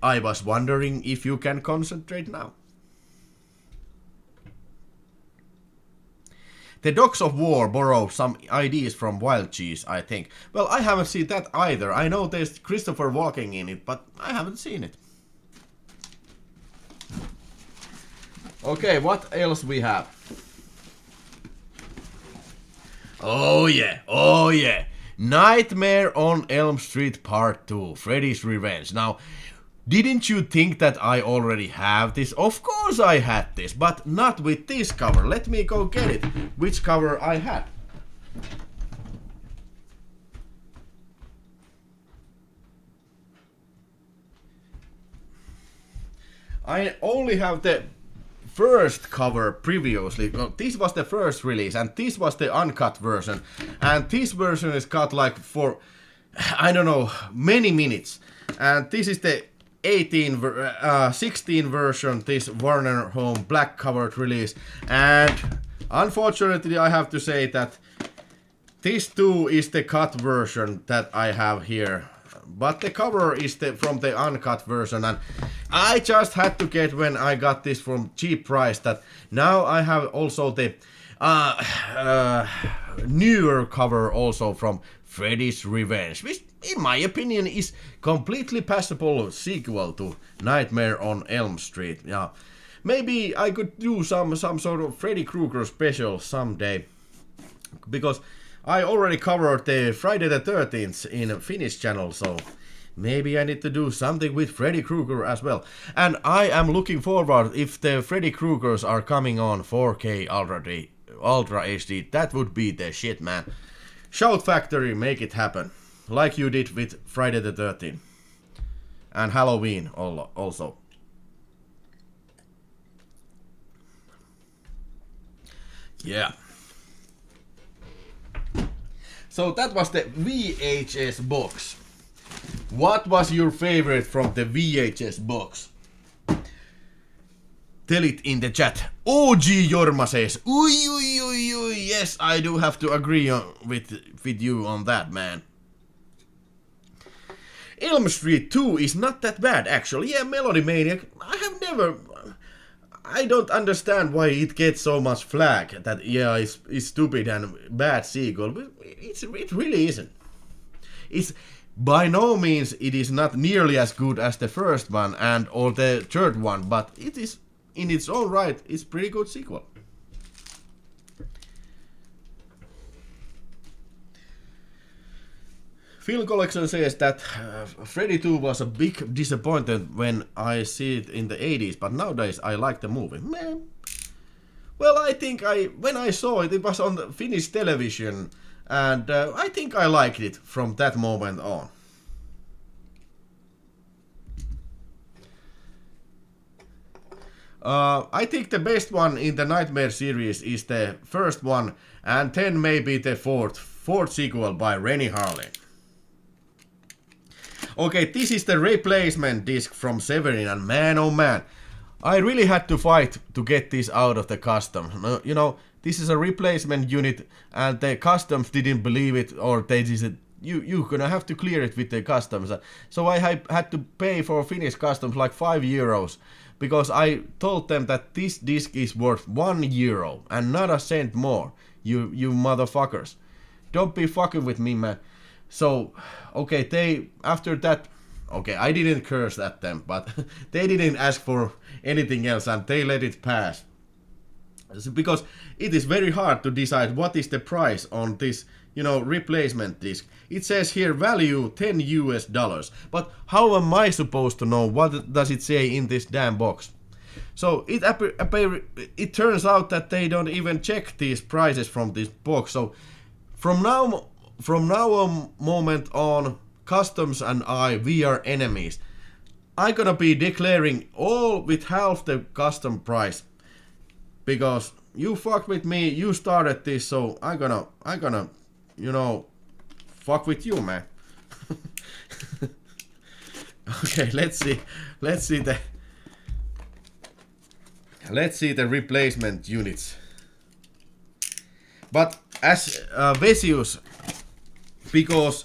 I was wondering if you can concentrate now. The Dogs of War borrow some ideas from Wild Cheese, I think. Well, I haven't seen that either. I know there's Christopher Walken in it, but I haven't seen it. Okay, what else we have? Oh yeah. Nightmare on Elm Street Part 2, Freddy's Revenge. Now, didn't you think that I already have this? Of course I had this, but not with this cover. Let me go get it. Which cover I had? I only have the first cover previously. Well, this was the first release, and this was the uncut version. And this version is cut like for, I don't know, many minutes. And this is the 16 version, this Warner Home black covered release. And unfortunately I have to say that this too is the cut version that I have here. But the cover is from the uncut version, and I just had to get, when I got this from cheap price, that now I have also the newer cover also from Freddy's Revenge, which in my opinion is completely passable sequel to Nightmare on Elm Street. Yeah, maybe I could do some sort of Freddy Krueger special someday, because I already covered the Friday the 13th in a Finnish channel, so maybe I need to do something with Freddy Krueger as well. And I am looking forward, if the Freddy Kruegers are coming on 4K Ultra HD, that would be the shit, man. Shout Factory, make it happen. Like you did with Friday the 13th. And Halloween also. Yeah. So that was the VHS box. What was your favorite from the VHS box? Tell it in the chat. OG Jorma says, uy, yes, I do have to agree with you on that, man. Elm Street 2 is not that bad, actually. Yeah, Melody Maniac, I don't understand why it gets so much flack that, yeah, it's stupid and bad sequel, but it really isn't. It's by no means it is not nearly as good as the first one or the third one, but it is in its own right, it's pretty good sequel. Phil Collection says that Freddy 2 was a big disappointment when I see it in the 80s, but nowadays I like the movie. Man. Well, I think when I saw it, it was on the Finnish television, and I think I liked it from that moment on. I think the best one in the Nightmare series is the first one, and then maybe the fourth sequel by Rennie Harlin. Okay, this is the replacement disc from Severin, and man oh man, I really had to fight to get this out of the custom. You know, this is a replacement unit, and the customs didn't believe it, or they said you're gonna have to clear it with the customs. So I had to pay for Finnish customs like €5, because I told them that this disc is worth €1 and not a cent more. You motherfuckers, don't be fucking with me, man. So, okay, after that, okay, I didn't curse at them, but they didn't ask for anything else and they let it pass. Because it is very hard to decide what is the price on this, replacement disc. It says here value $10, but how am I supposed to know what does it say in this damn box? So it turns out that they don't even check these prices from this box. So from now on moment on, customs and we are enemies. I'm gonna be declaring all with half the custom price, because you fucked with me, you started this, so I'm gonna fuck with you, man. Okay, let's see the replacement units. But as Vesius, because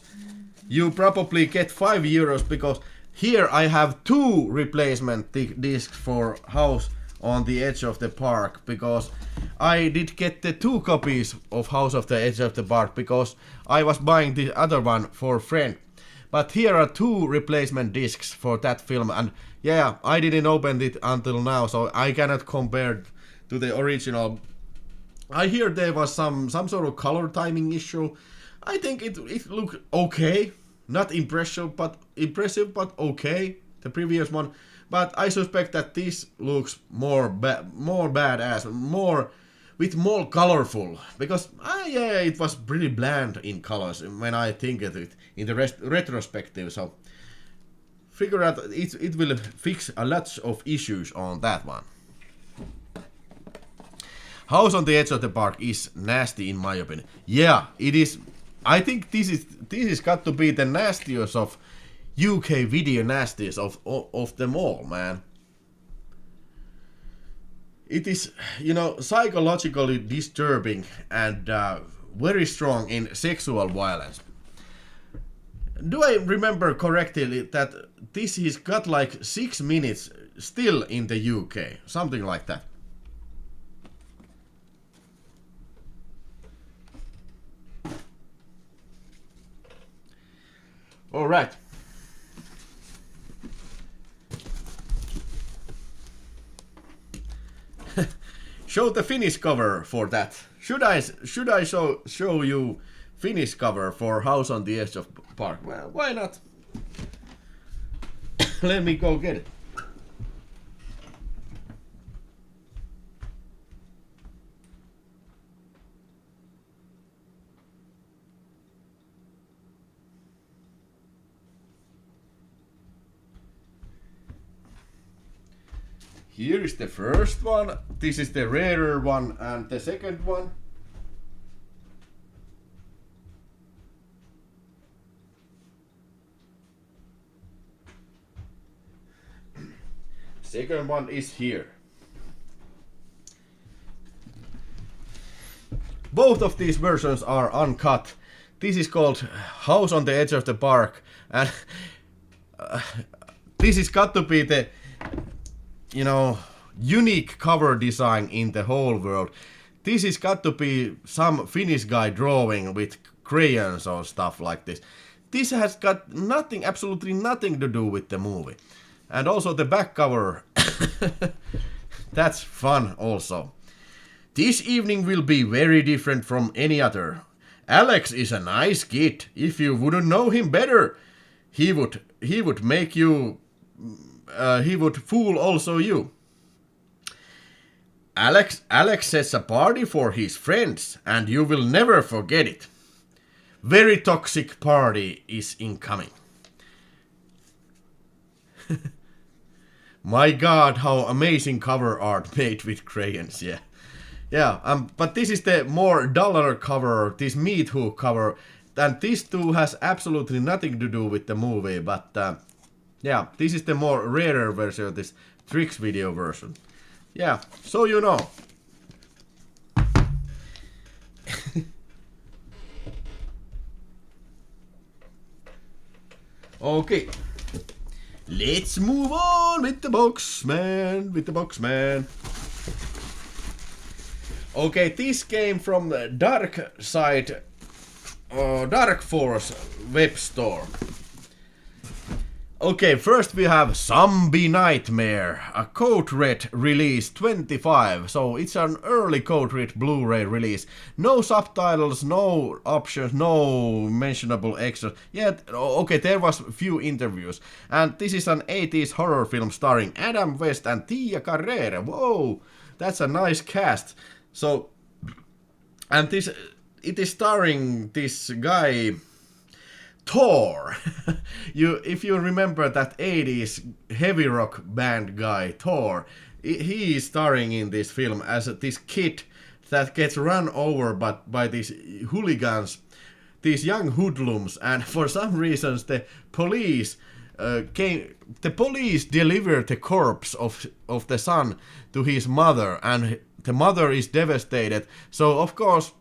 you probably get €5 because here I have 2 replacement discs for House on the Edge of the Park, because I did get the 2 copies of House of the Edge of the Park because I was buying the other one for a friend. But here are 2 replacement discs for that film, and yeah, I didn't open it until now, so I cannot compare to the original. I hear there was some sort of color timing issue. I think it looked okay, not impressive, but okay. The previous one, but I suspect that this looks more badass, more colorful, because yeah, it was pretty bland in colors when I think of it in the retrospective. So figure out it will fix a lot of issues on that one. House on the Edge of the Park is nasty in my opinion. Yeah, it is. I think this is got to be the nastiest of UK video nasties of them all, man. It is, psychologically disturbing and very strong in sexual violence. Do I remember correctly that this has got like 6 minutes still in the UK? Something like that. Alright. Show the Finnish cover for that. Should I show you Finnish cover for House on the Edge of Park? Well, why not? Let me go get it. Here is the first one, this is the rarer one, and the second one. Second one is here. Both of these versions are uncut. This is called House on the Edge of the Park, and this has got to be the unique cover design in the whole world. This has got to be some Finnish guy drawing with crayons or stuff like this. This has got nothing, absolutely nothing to do with the movie. And also the back cover. That's fun also. This evening will be very different from any other. Alex is a nice kid. If you wouldn't know him better, he would make you he would fool also you. Alex sets a party for his friends, and you will never forget it. Very toxic party is incoming. My God, how amazing cover art made with crayons, yeah. Yeah, but this is the more duller cover, this meat hook cover, and this too has absolutely nothing to do with the movie, but yeah, this is the more rarer version of this Tricks video version. Yeah, so you know. Okay. Let's move on with the box, man. Okay, this came from the Dark Force web store. Okay, first we have Zombie Nightmare, a Code Red release 25, so it's an early Code Red Blu-ray release. No subtitles, no options, no mentionable extras. Yet, okay, there was a few interviews. And this is an 80s horror film starring Adam West and Tia Carrere. Whoa, that's a nice cast. So, and it is starring this guy Thor. If you remember that 80s heavy rock band guy Thor, he is starring in this film as this kid that gets run over by these hooligans, these young hoodlums, and for some reasons the police delivered the corpse of the son to his mother, and the mother is devastated. So of course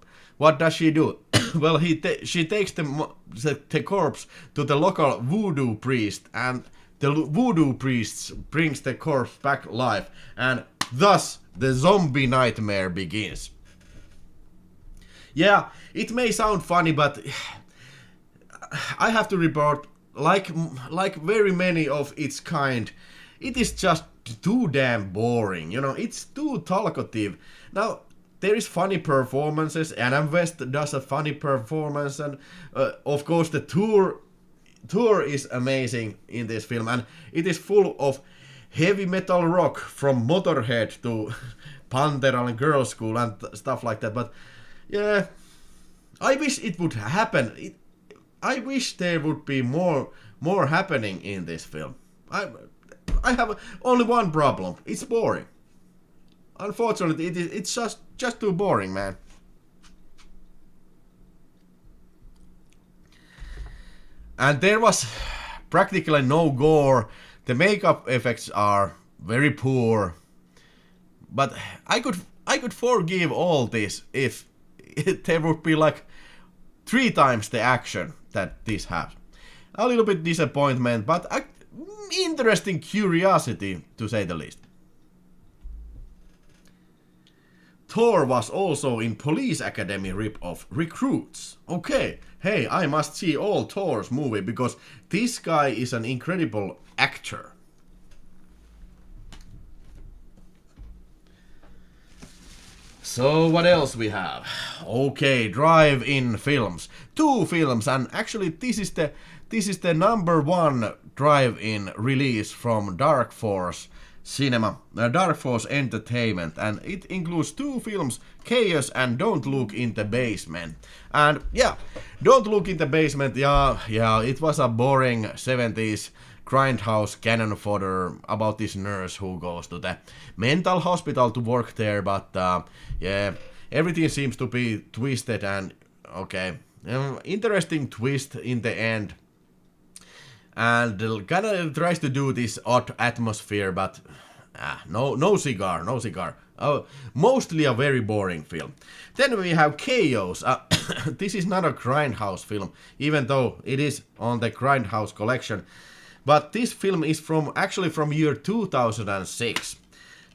what does she do? Well, she takes the corpse to the local voodoo priest, and the voodoo priest brings the corpse back alive, and thus the zombie nightmare begins. Yeah, it may sound funny, but I have to report, like very many of its kind, it is just too damn boring, you know, it's too talkative. Now, there is funny performances, Adam West does a funny performance, and of course the tour is amazing in this film, and it is full of heavy metal rock from Motorhead to Pantera and Girls' School and stuff like that, but yeah, I wish it would happen. I wish there would be more happening in this film. I have only one problem, it's boring. Unfortunately, it's just too boring, man. And there was practically no gore. The makeup effects are very poor. But I could forgive all this if there would be like 3 times the action that this has. A little bit disappointment, but interesting curiosity to say the least. Thor was also in Police Academy rip-off Recruits. Okay, hey, I must see all Thor's movie because this guy is an incredible actor. So what else we have? Okay, drive-in films. 2 films, and actually this is the number 1 drive-in release from Dark Force Cinema, Dark Force Entertainment, and it includes 2 films, Chaos and Don't Look in the Basement. And yeah, Don't Look in the Basement, yeah, it was a boring 70s grindhouse cannon fodder about this nurse who goes to the mental hospital to work there, but yeah, everything seems to be twisted and okay, interesting twist in the end. And kind of tries to do this odd atmosphere, but no cigar. Mostly a very boring film. Then we have Chaos. This is not a grindhouse film, even though it is on the grindhouse collection. But this film is actually from year 2006.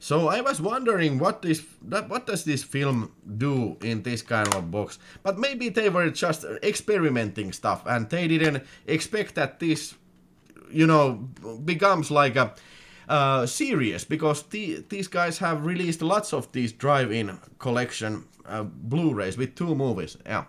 So I was wondering what does this film do in this kind of box. But maybe they were just experimenting stuff and they didn't expect that this, you know, becomes like a series, because these guys have released lots of these drive-in collection Blu-rays with 2 movies. Yeah.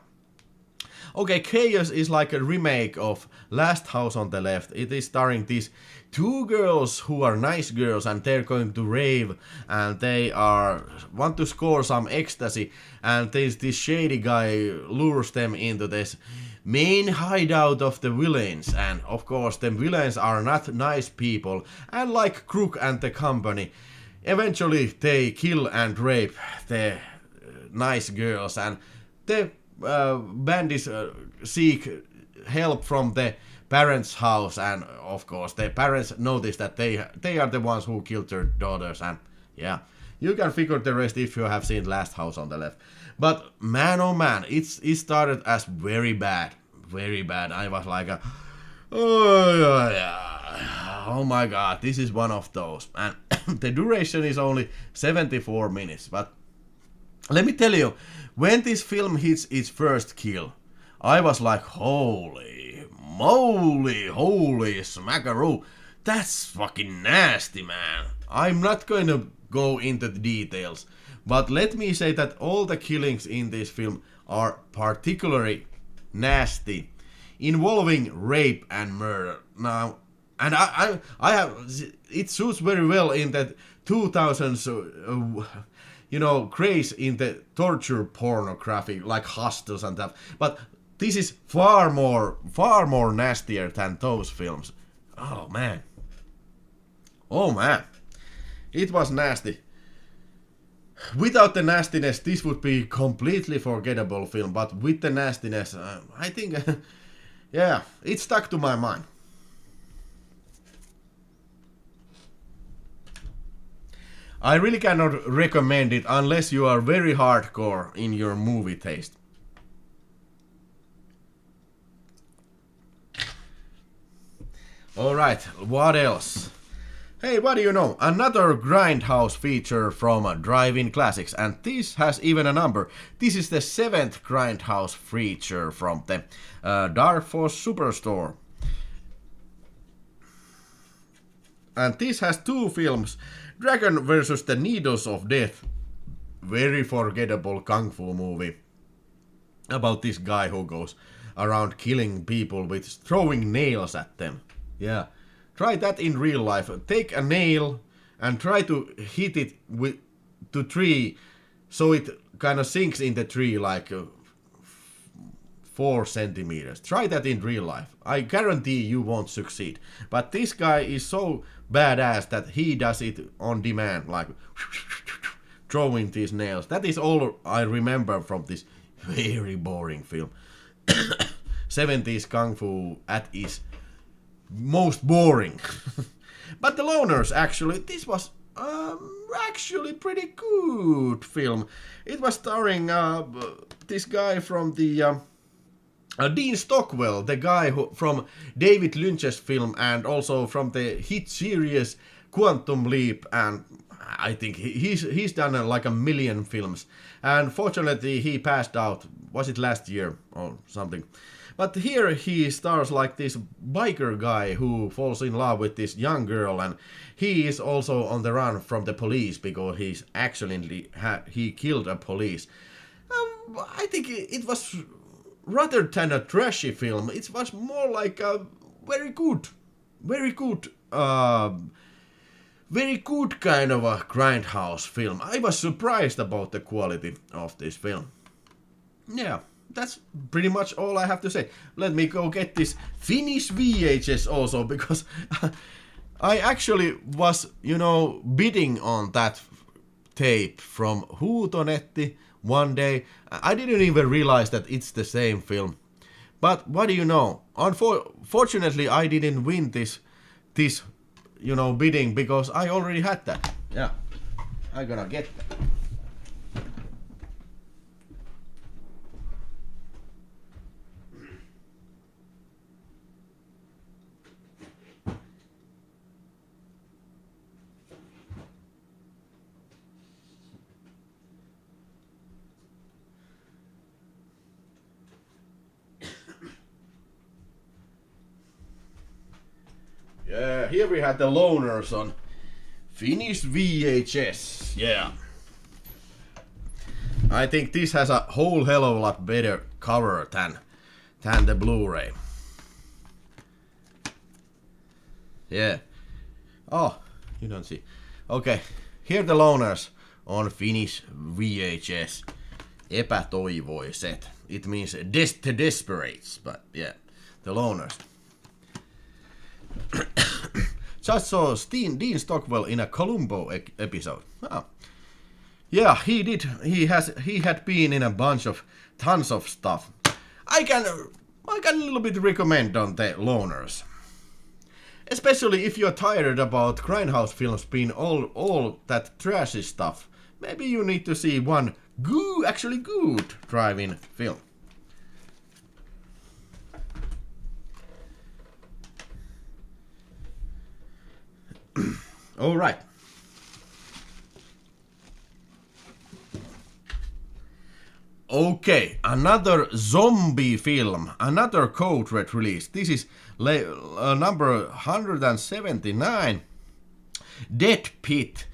Okay, Chaos is like a remake of Last House on the Left. It is starring these 2 girls who are nice girls, and they're going to rave, and they want to score some ecstasy, and this shady guy lures them into this main hideout of the villains, and of course the villains are not nice people, and like Crook and the company, eventually they kill and rape the nice girls, and the bandits seek help from the parents' house, and of course the parents notice that they are the ones who killed their daughters, and yeah, you can figure the rest if you have seen Last House on the Left. But man, oh man, it started as very bad. I was like, oh my god, this is one of those. And the duration is only 74 minutes. But let me tell you, when this film hits its first kill, I was like, holy moly, holy smackaroo, that's fucking nasty, man. I'm not going to go into the details, but let me say that all the killings in this film are particularly nasty, involving rape and murder. Now, and I have, it suits very well in that 2000s, you know, craze in the torture pornography, like Hostels and stuff. But this is far more nastier than those films. Oh man, it was nasty. Without the nastiness, this would be completely forgettable film. But with the nastiness, I think, yeah, it stuck to my mind. I really cannot recommend it unless you are very hardcore in your movie taste. Alright, what else? Hey, what do you know? Another Grindhouse feature from Drive-In Classics, and this has even a number. This is the 7th Grindhouse feature from the Dark Force Superstore. And this has 2 films. Dragon vs. the Needles of Death. Very forgettable kung fu movie. About this guy who goes around killing people with throwing nails at them. Yeah. Try that in real life. Take a nail and try to hit it with to tree so it kind of sinks in the tree like 4 centimeters. Try that in real life. I guarantee you won't succeed. But this guy is so badass that he does it on demand, like throwing these nails. That is all I remember from this very boring film. 70s kung fu at its most boring. But the Loners, actually, this was actually pretty good film. It was starring this guy from the Dean Stockwell, the guy who from David Lynch's film and also from the hit series Quantum Leap, and I think he's done like a million films. And fortunately he passed out, was it last year or something? But here he stars like this biker guy who falls in love with this young girl, and he is also on the run from the police because he's accidentally he killed a police. I think it was rather than a trashy film. It was more like a very good kind of a grindhouse film. I was surprised about the quality of this film. Yeah. That's pretty much all I have to say. Let me go get this Finnish VHS also, because I actually was, bidding on that tape from Huutonetti one day. I didn't even realize that it's the same film. But what do you know? Unfortunately, I didn't win this bidding because I already had that. Yeah, I'm gonna get that. Yeah, here we had the Loners on Finnish VHS. Yeah. I think this has a whole hell of a lot better cover than the Blu-ray. Yeah. Oh, you don't see. Okay, here the Loners on Finnish VHS. Epätoivoiset. It means the desperates, but yeah, the Loners. Just saw Dean Stockwell in a Columbo episode. Oh. Yeah, he did. He had been in a bunch of tons of stuff. I can a little bit recommend on the Loners. Especially if you're tired about grindhouse films being all that trashy stuff. Maybe you need to see one actually good drive-in film. All right. Okay, another zombie film, another Code Red release. This is number 179, Dead Pit.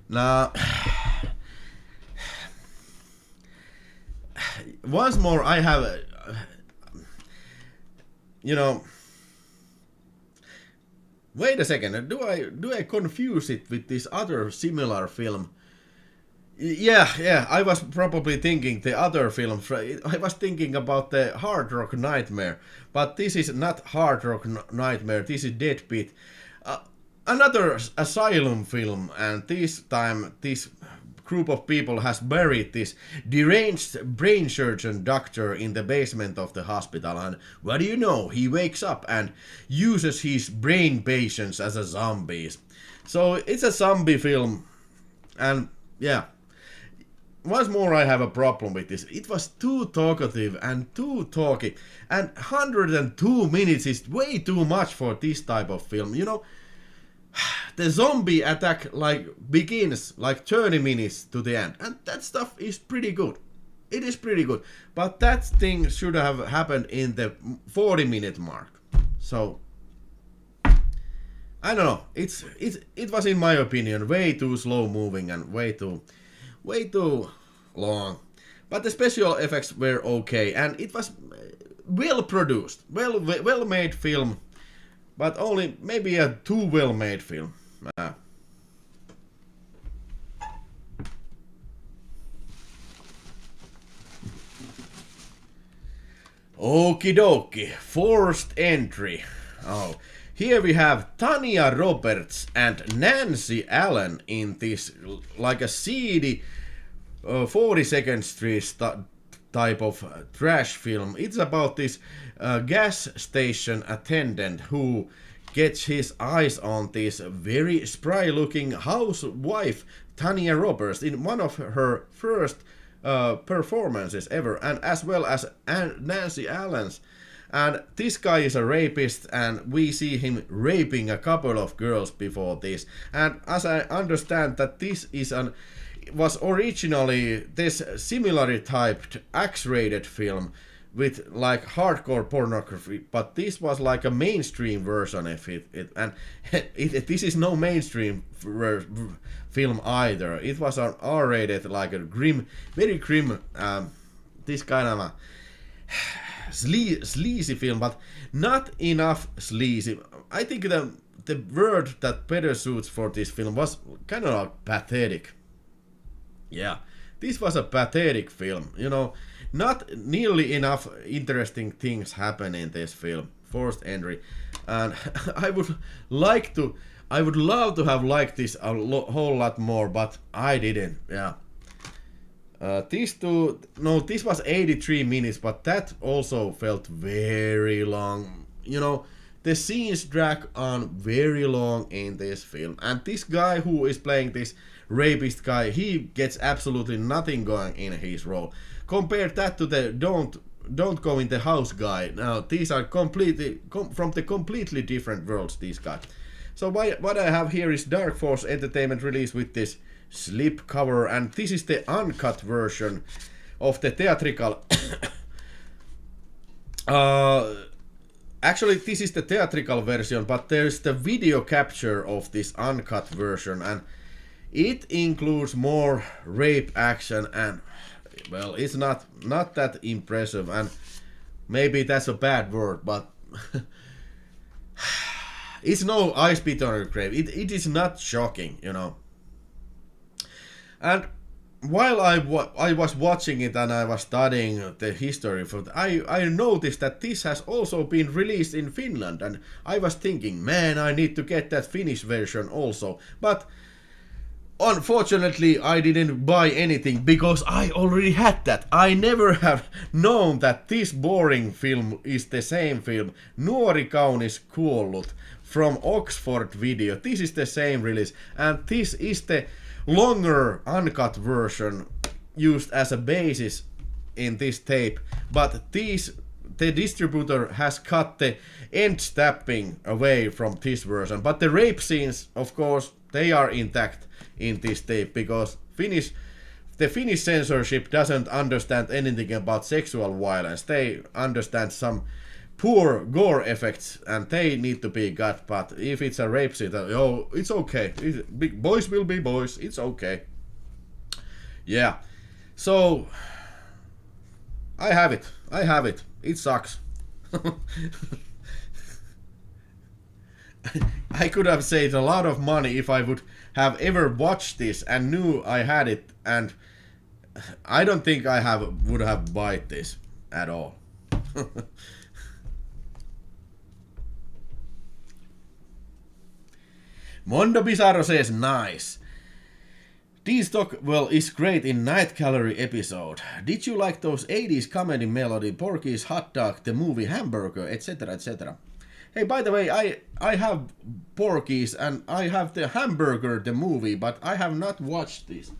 Now, once more, I have, wait a second. Do I confuse it with this other similar film? Yeah. I was probably thinking the other film. I was thinking about the Hard Rock Nightmare, but this is not Hard Rock Nightmare. This is Dead Pit, another asylum film, and this time this group of people has buried this deranged brain surgeon doctor in the basement of the hospital, and what do you know? He wakes up and uses his brain patients as a zombies. So it's a zombie film, and yeah. once more I have a problem with this. It was too talkative and too talky, and 102 minutes is way too much for this type of film. You know, the zombie attack like begins like 30 minutes to the end, and that stuff is pretty good. It is pretty good, but that thing should have happened in the 40-minute mark. So I don't know. It was, in my opinion, way too slow moving and way too long. But the special effects were okay, and it was well produced, well made film, but only maybe a too well made film. Okie dokie, forced entry. Oh, here we have Tanya Roberts and Nancy Allen in this like a seedy 42nd Street type of trash film. It's about this gas station attendant who gets his eyes on this very spry looking housewife Tanya Roberts in one of her first performances ever, and as well as Nancy Allen's. And this guy is a rapist, and we see him raping a couple of girls before this. And as I understand that this is was originally this similarly typed X-rated film with like hardcore pornography, but this was like a mainstream version of it, and this is no mainstream film either. It was an R-rated, like a grim, very grim, this kind of a sleazy film, but not enough sleazy. I think the word that better suits for this film was kind of like pathetic. Yeah, this was a pathetic film, you know, not nearly enough interesting things happen in this film, forced entry, and I would love to have liked this a whole lot more, but I didn't, yeah. This was 83 minutes, but that also felt very long, you know. The scenes drag on very long in this film, and this guy who is playing this rapist guy, he gets absolutely nothing going in his role. Compare that to the don't go in the house guy. Now these are completely from the completely different worlds, these guys. So what I have here is Dark Force Entertainment release with this slip cover, and this is the uncut version of the theatrical actually this is the theatrical version, but there's the video capture of this uncut version, and it includes more rape action, and well, it's not that impressive, and maybe that's a bad word, but it's no I Spit on Your Grave. It is not shocking, you know. And while I was watching it and I was studying the history for I noticed that this has also been released in Finland, and I was thinking, man, I need to get that Finnish version also. But unfortunately, I didn't buy anything because I already had that. I never have known that this boring film is the same film, Nuori kaunis kuollut, from Oxford Video. This is the same release, and this is the longer uncut version used as a basis in this tape, but the distributor has cut the end stabbing away from this version, but the rape scenes, of course, they are intact in this tape, because the Finnish censorship doesn't understand anything about sexual violence. They understand some poor gore effects, and they need to be got. But if it's a rape scene, oh, it's okay. Boys will be boys. It's okay. Yeah. So I have it. It sucks. I could have saved a lot of money if I would have ever watched this and knew I had it, and I don't think I would have bought this at all. Mondo Bizarro says, nice. D-Stock, well, is great in Night Gallery episode. Did you like those 80s comedy melody, Porky's Hot Dog, the movie Hamburger, etc., etc.? Hey, by the way, I have Porky's and I have the Hamburger, the movie, but I have not watched this.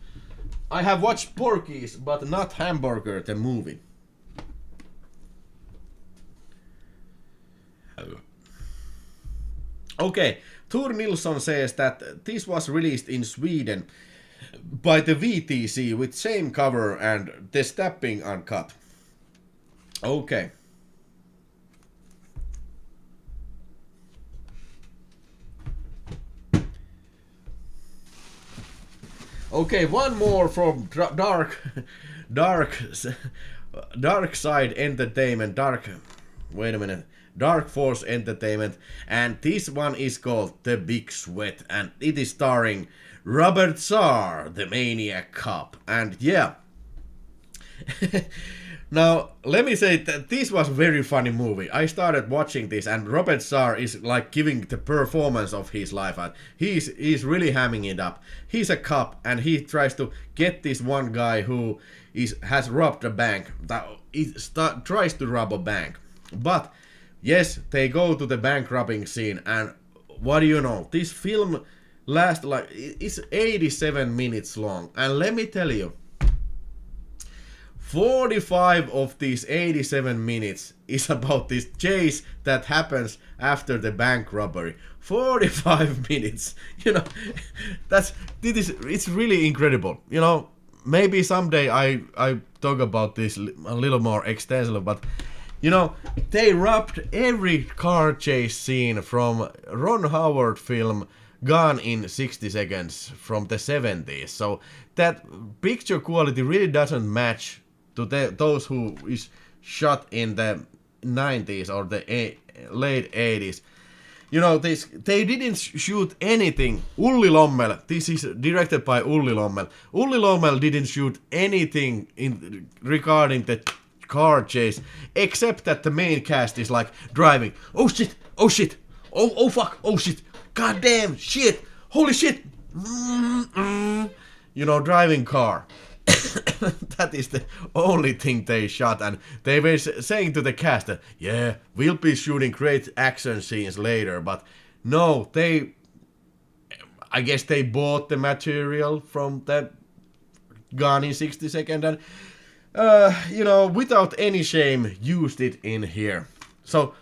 I have watched Porky's, but not Hamburger, the movie. Okay, Tor Nilsson says that this was released in Sweden by the VTC with same cover and the stabbing uncut. Okay. Okay, one more from Dark Side Entertainment. Wait a minute. Dark Force Entertainment, and this one is called The Big Sweat, and it is starring Robert Zarr, the Maniac Cop. And yeah, now let me say that this was a very funny movie. I started watching this, and Robert Zarr is like giving the performance of his life. He's really hamming it up. He's a cop, and he tries to get this one guy who has robbed a bank. Tries to rob a bank, but yes, they go to the bank robbing scene, and what do you know? This film lasts it's 87 minutes long, and let me tell you, 45 of these 87 minutes is about this chase that happens after the bank robbery. 45 minutes, you know, it's really incredible. You know, maybe someday I talk about this a little more extensively, but you know, they robbed every car chase scene from Ron Howard film Gone in 60 Seconds from the 70s. So that picture quality really doesn't match to those who is shot in the 90s or the late 80s. You know, they didn't shoot anything. Ulli Lommel, this is directed by Ulli Lommel. Ulli Lommel didn't shoot anything regarding the car chase, except that the main cast is like driving. Oh shit, oh shit, oh fuck, oh shit, god damn shit, holy shit, you know, driving car. That is the only thing they shot, and they were saying to the cast that yeah, we'll be shooting great action scenes later, but no, I guess they bought the material from the Gone in 60 Seconds and you know, without any shame, used it in here. So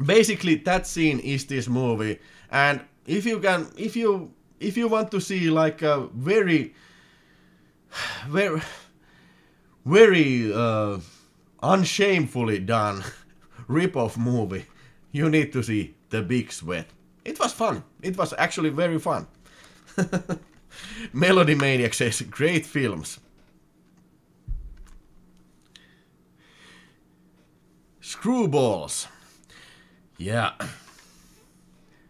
basically, that scene is this movie, and if you want to see like a very unshamefully done rip-off movie, you need to see The Big Sweat. It was fun. It was actually very fun. Melody Maniac says great films. Screwballs. Yeah.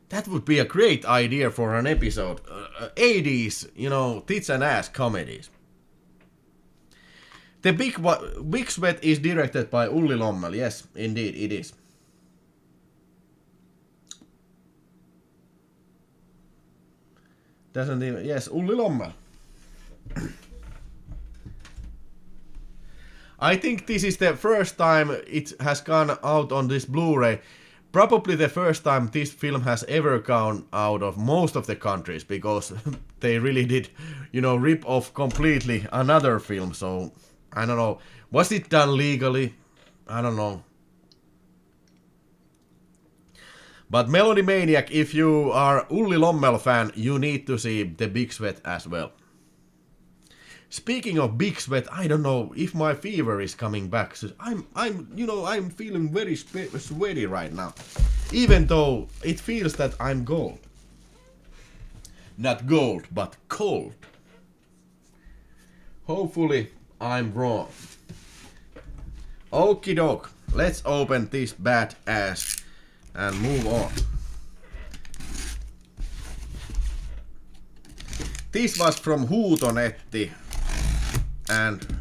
That would be a great idea for an episode. 80s, you know, tits and ass comedies. The Big Sweat is directed by Ulli Lommel. Yes, indeed it is. Doesn't even... Yes, Ulli Lommel. I think this is the first time it has gone out on this Blu-ray. Probably the first time this film has ever gone out of most of the countries, because they really did, you know, rip off completely another film. So, I don't know. Was it done legally? I don't know. But Melody Maniac, if you are Ulli Lommel fan, you need to see The Big Sweat as well. Speaking of Big Sweat, I don't know if my fever is coming back. So I'm feeling very sweaty right now. Even though it feels that I'm cold. Not gold, but cold. Hopefully, I'm wrong. Okie doke. Let's open this bad ass and move on. This was from Huutonetti. And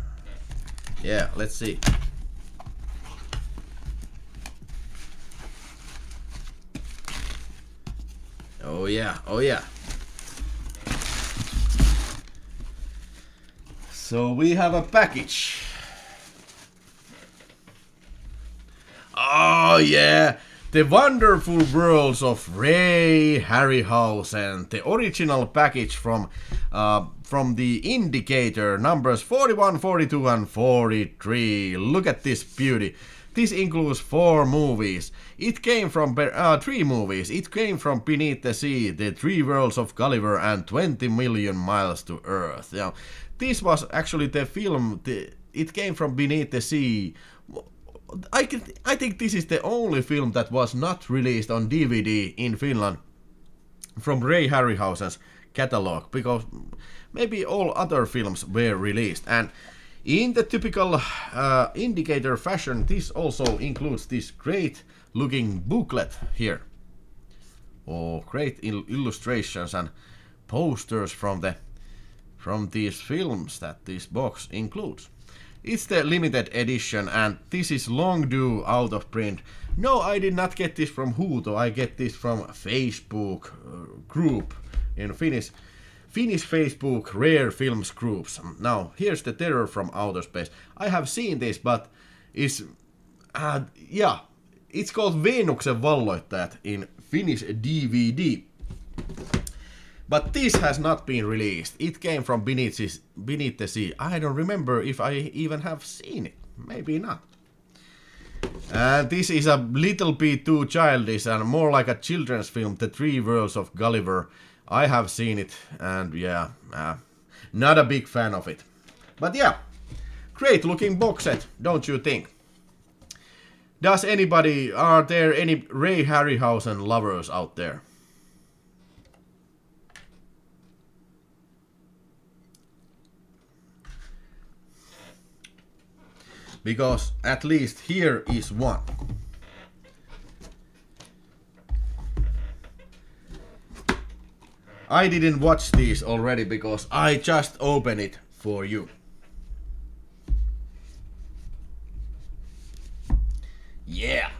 yeah, let's see. Oh yeah, oh yeah. So we have a package. Oh yeah, The Wonderful Worlds of Ray Harryhausen, the original package from the Indicator, numbers 41, 42 and 43. Look at this beauty. This includes 4 movies. It came from 3 movies. It came from Beneath the Sea, The 3 Worlds of Gulliver and 20 Million Miles to Earth. Now, this was actually the film. It came from Beneath the Sea. I think this is the only film that was not released on DVD in Finland from Ray Harryhausen's catalog, because maybe all other films were released. And in the typical Indicator fashion, this also includes this great looking booklet here. Oh, great illustrations and posters from these films that this box includes. It's the limited edition, and this is long due out of print. No, I did not get this from Huuto. I get this from Facebook group in Finnish Facebook Rare Films groups. Now, here's the Terror from Outer Space. I have seen this, but it's it's called Venuksen valloittajat in Finnish DVD. But this has not been released. It came from Beneath the Sea. I don't remember if I even have seen it. Maybe not. And this is a little bit too childish and more like a children's film, The 3 Worlds of Gulliver. I have seen it, and not a big fan of it. But yeah, great looking box set, don't you think? Are there any Ray Harryhausen lovers out there? Because at least here is one. I didn't watch these already because I just opened it for you. Yeah.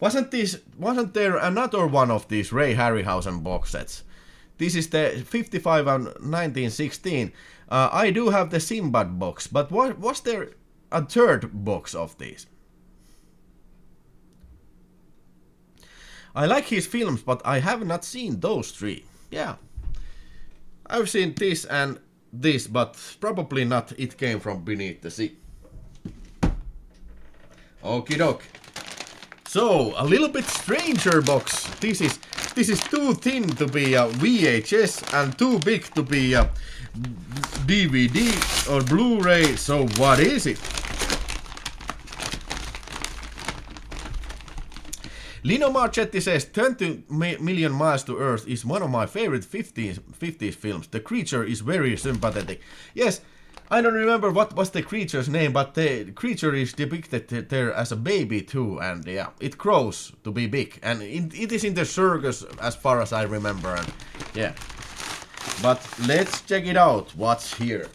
Wasn't there another one of these Ray Harryhausen box sets? This is the 55 and 1916. I do have the Sinbad box, but was there a third box of these? I like his films, but I have not seen those 3. Yeah. I've seen this and this, but probably not It Came From Beneath the Sea. Okie doke. So, a little bit stranger box. This is too thin to be a VHS and too big to be a DVD or Blu-ray. So what is it? Lino Marchetti says 20 Million Miles to Earth is one of my favorite 50s films. The creature is very sympathetic. Yes, I don't remember what was the creature's name, but the creature is depicted there as a baby too, and yeah, it grows to be big, and it is in the circus as far as I remember, and yeah. But let's check it out, what's here.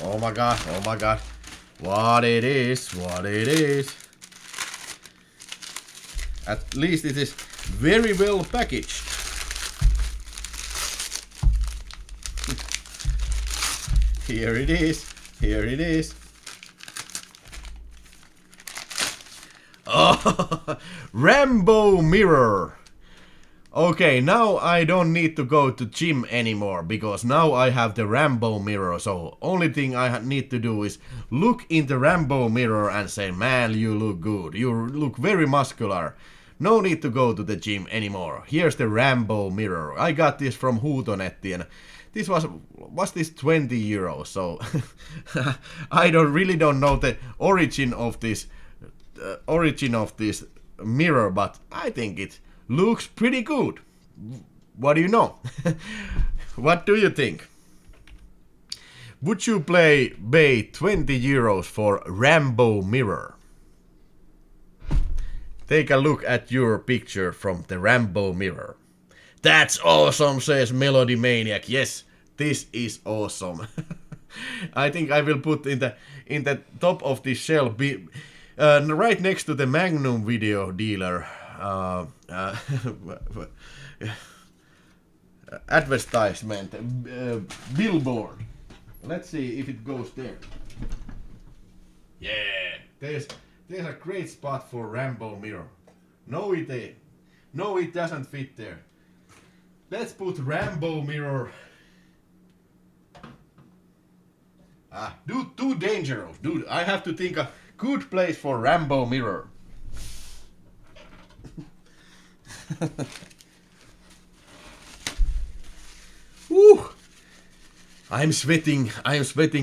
Oh my god, what it is. At least it is very well packaged. Here it is. Oh, Rambo Mirror. Okay, now I don't need to go to gym anymore, because now I have the Rambo Mirror, so only thing I need to do is look in the Rambo Mirror and say, man, you look good, you look very muscular. No need to go to the gym anymore. Here's the Rambo Mirror. I got this from Huutonetti, and this was this 20 euros, so I really don't know the origin of this mirror, but I think it looks pretty good. What do you know? What do you think? Would you pay 20 euros for Rambo Mirror? Take a look at your picture from the Rambo Mirror. That's awesome, says Melody Maniac. Yes, this is awesome. I think I will put in the top of this shelf, right next to the Magnum video dealer, advertisement billboard. Let's see if it goes there. Yeah, there's a great spot for Rambo Mirror. No, it ain't. No, it doesn't fit there. Let's put Rambo Mirror. Too dangerous, dude. I have to think a good place for Rambo Mirror. Woo! I'm sweating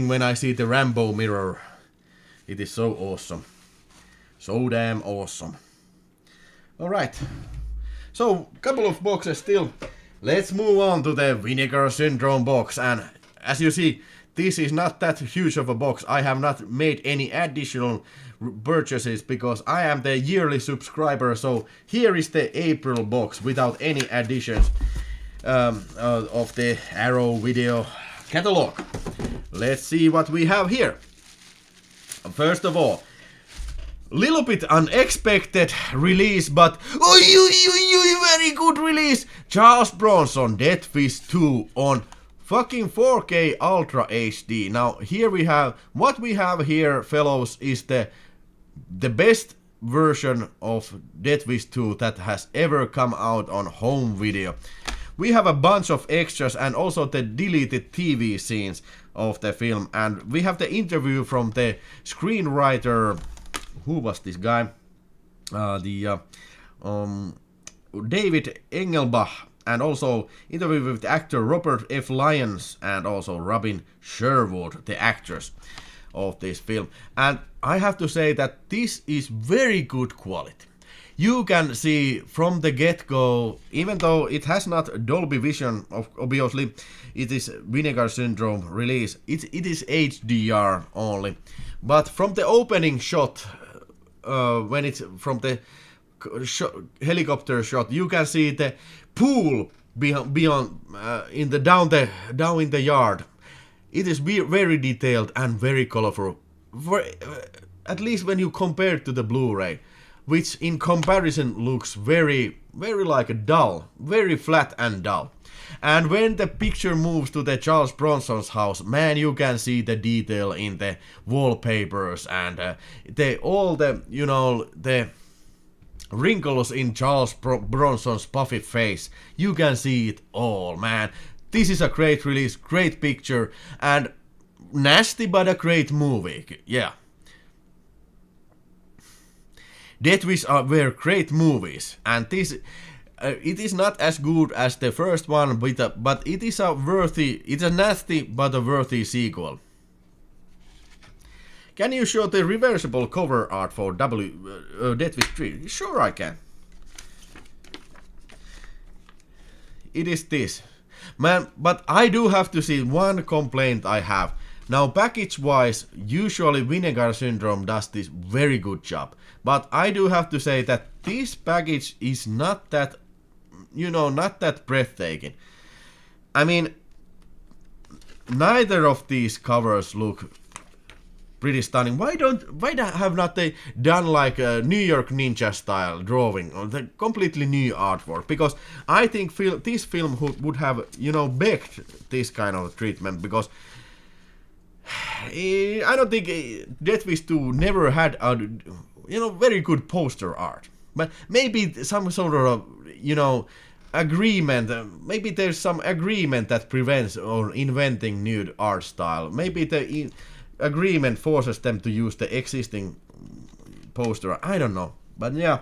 when I see the Rambo Mirror. It is so awesome. So damn awesome. Alright. So, couple of boxes still. Let's move on to the Vinegar Syndrome box. And as you see, this is not that huge of a box. I have not made any additional purchases because I am the yearly subscriber. So here is the April box without any additions of the Arrow video catalog. Let's see what we have here. First of all, little bit unexpected release, but very good release. Charles Bronson, Death Wish 2 on fucking 4K Ultra HD. Now here we have, what we have here, fellows, is the best version of Death Wish 2 that has ever come out on home video. We have a bunch of extras and also the deleted TV scenes of the film, and we have the interview from the screenwriter. Who was this guy? David Engelbach, and also interview with actor Robert F. Lyons and also Robin Sherwood, the actors of this film. And I have to say that this is very good quality. You can see from the get-go, even though it has not Dolby Vision, obviously it is Vinegar Syndrome release, it is HDR only. But from the opening shot, when it's from the helicopter shot, you can see the pool beyond down in the yard. It is very detailed and very colorful, at least when you compare it to the Blu-ray, which in comparison looks very like a dull, very flat and dull. And when the picture moves to the Charles Bronson's house, man, you can see the detail in the wallpapers and all the wrinkles in Charles Bronson's puffy face. You can see it all, man. This is a great release, great picture, and nasty but a great movie. Yeah. Death Wish were great movies, and this it is not as good as the first one, but it is it's a nasty but a worthy sequel. Can you show the reversible cover art for Death Wish 3? Sure I can. It is this. Man, but I do have to see one complaint I have. Now, package-wise, usually Vinegar Syndrome does this very good job. But I do have to say that this package is not that, not that breathtaking. I mean, neither of these covers look pretty stunning. Why have not they done like a New York Ninja style drawing or the completely new artwork? Because I think this film would have, begged this kind of treatment, because I don't think Death Wish 2 never had a, very good poster art. But maybe some sort of, agreement, maybe there's some agreement that prevents or inventing new art style. Maybe the agreement forces them to use the existing poster. I don't know. But yeah,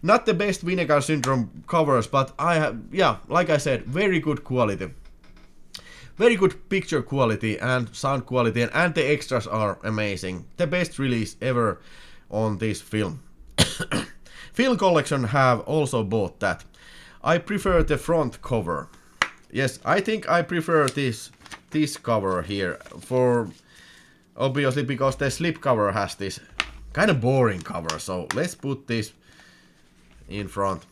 not the best Vinegar Syndrome covers, but like I said, very good quality. Very good picture quality and sound quality, and the extras are amazing. The best release ever on this film. Film Collection have also bought that. I prefer the front cover. Yes, I think I prefer this cover here, for obviously because the slipcover has this kind of boring cover. So let's put this in front.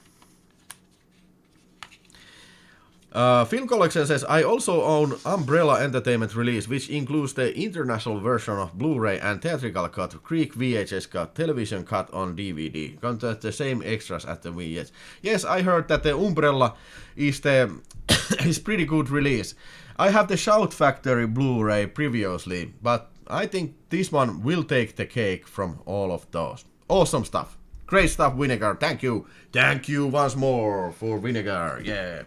Film Collection says, I also own Umbrella Entertainment release, which includes the international version of Blu-ray and theatrical cut, Greek VHS cut, television cut on DVD. Contains the same extras as the VHS. Yes, I heard that the Umbrella is is pretty good release. I have the Shout Factory Blu-ray previously, but I think this one will take the cake from all of those. Awesome stuff. Great stuff, Vinegar. Thank you. Thank you once more for Vinegar. Yeah.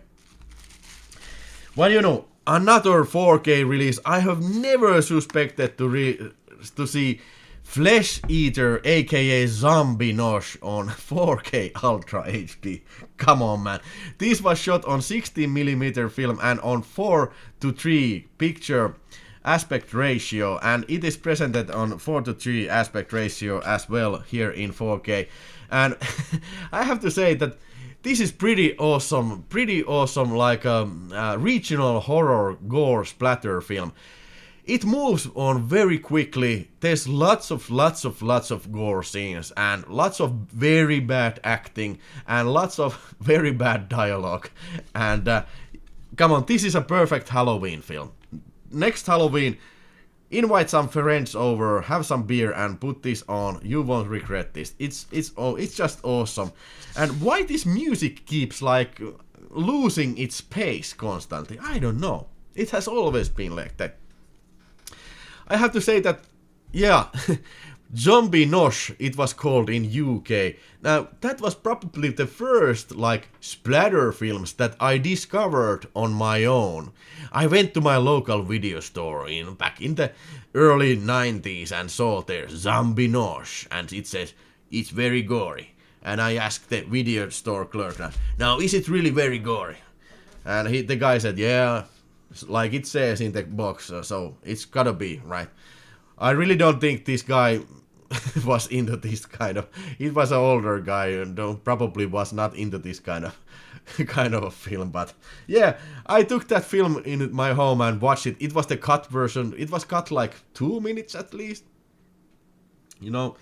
Well, you know, another 4K release I have never suspected to see FleshEater aka Zombinosh on 4K Ultra HD. Come on, man. This was shot on 16mm film and on 4:3 picture aspect ratio, and it is presented on 4:3 aspect ratio as well here in 4K. And I have to say that this is pretty awesome like a regional horror gore splatter film. It moves on very quickly. There's lots of gore scenes and lots of very bad acting and lots of very bad dialogue. And come on, this is a perfect Halloween film. Next Halloween, invite some friends over, have some beer and put this on. You won't regret this. It's just awesome. And why this music keeps like losing its pace constantly? I don't know. It has always been like that. I have to say that, yeah, Zombinosh it was called in UK. Now that was probably the first like splatter films that I discovered on my own. I went to my local video store back in the early 90s and saw there Zombinosh, and it says it's very gory. And I asked the video store clerk, now is it really very gory? And the guy said, yeah, like it says in the box, so it's gotta be, right? I really don't think this guy was into this kind of... It was an older guy and probably was not into this kind of film, but yeah, I took that film in my home and watched it. It was the cut version. It was cut like 2 minutes at least. You know,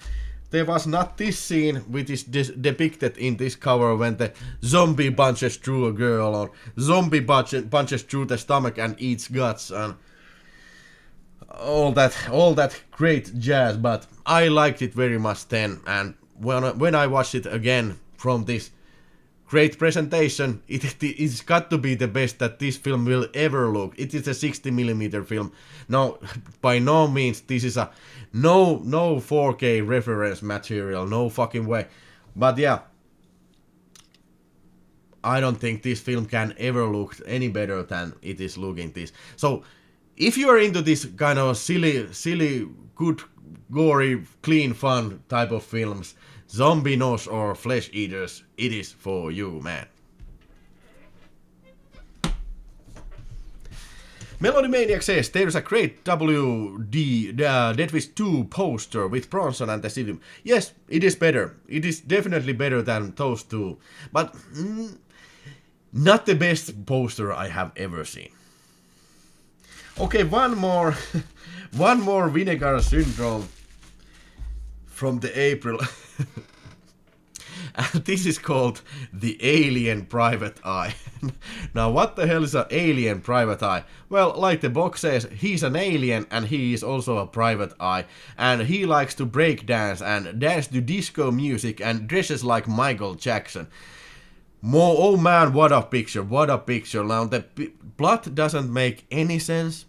there was not this scene which is depicted in this cover when the zombie punches through a girl, or zombie punches through the stomach and eats guts and all that great jazz. But I liked it very much then, and when I watched it again from this great presentation, it's got to be the best that this film will ever look. It is a 60mm film. No, by no means this is a no 4K reference material, no fucking way. But yeah, I don't think this film can ever look any better than it is looking this. So if you are into this kind of silly, good, gory, clean, fun type of films, Zombinosh or Flesh Eaters, it is for you, man. Melody Maniac says there's a great Death Wish 2 poster with Bronson and the Civil. Yes, it is better. It is definitely better than those two, but not the best poster I have ever seen. Okay, one more Vinegar Syndrome from the April. And this is called The Alien Private Eye. Now, what the hell is an alien private eye? Well, like the box says, he's an alien and he is also a private eye. And he likes to break dance and dance to disco music and dresses like Michael Jackson. Oh man, what a picture, what a picture. Now, the plot doesn't make any sense.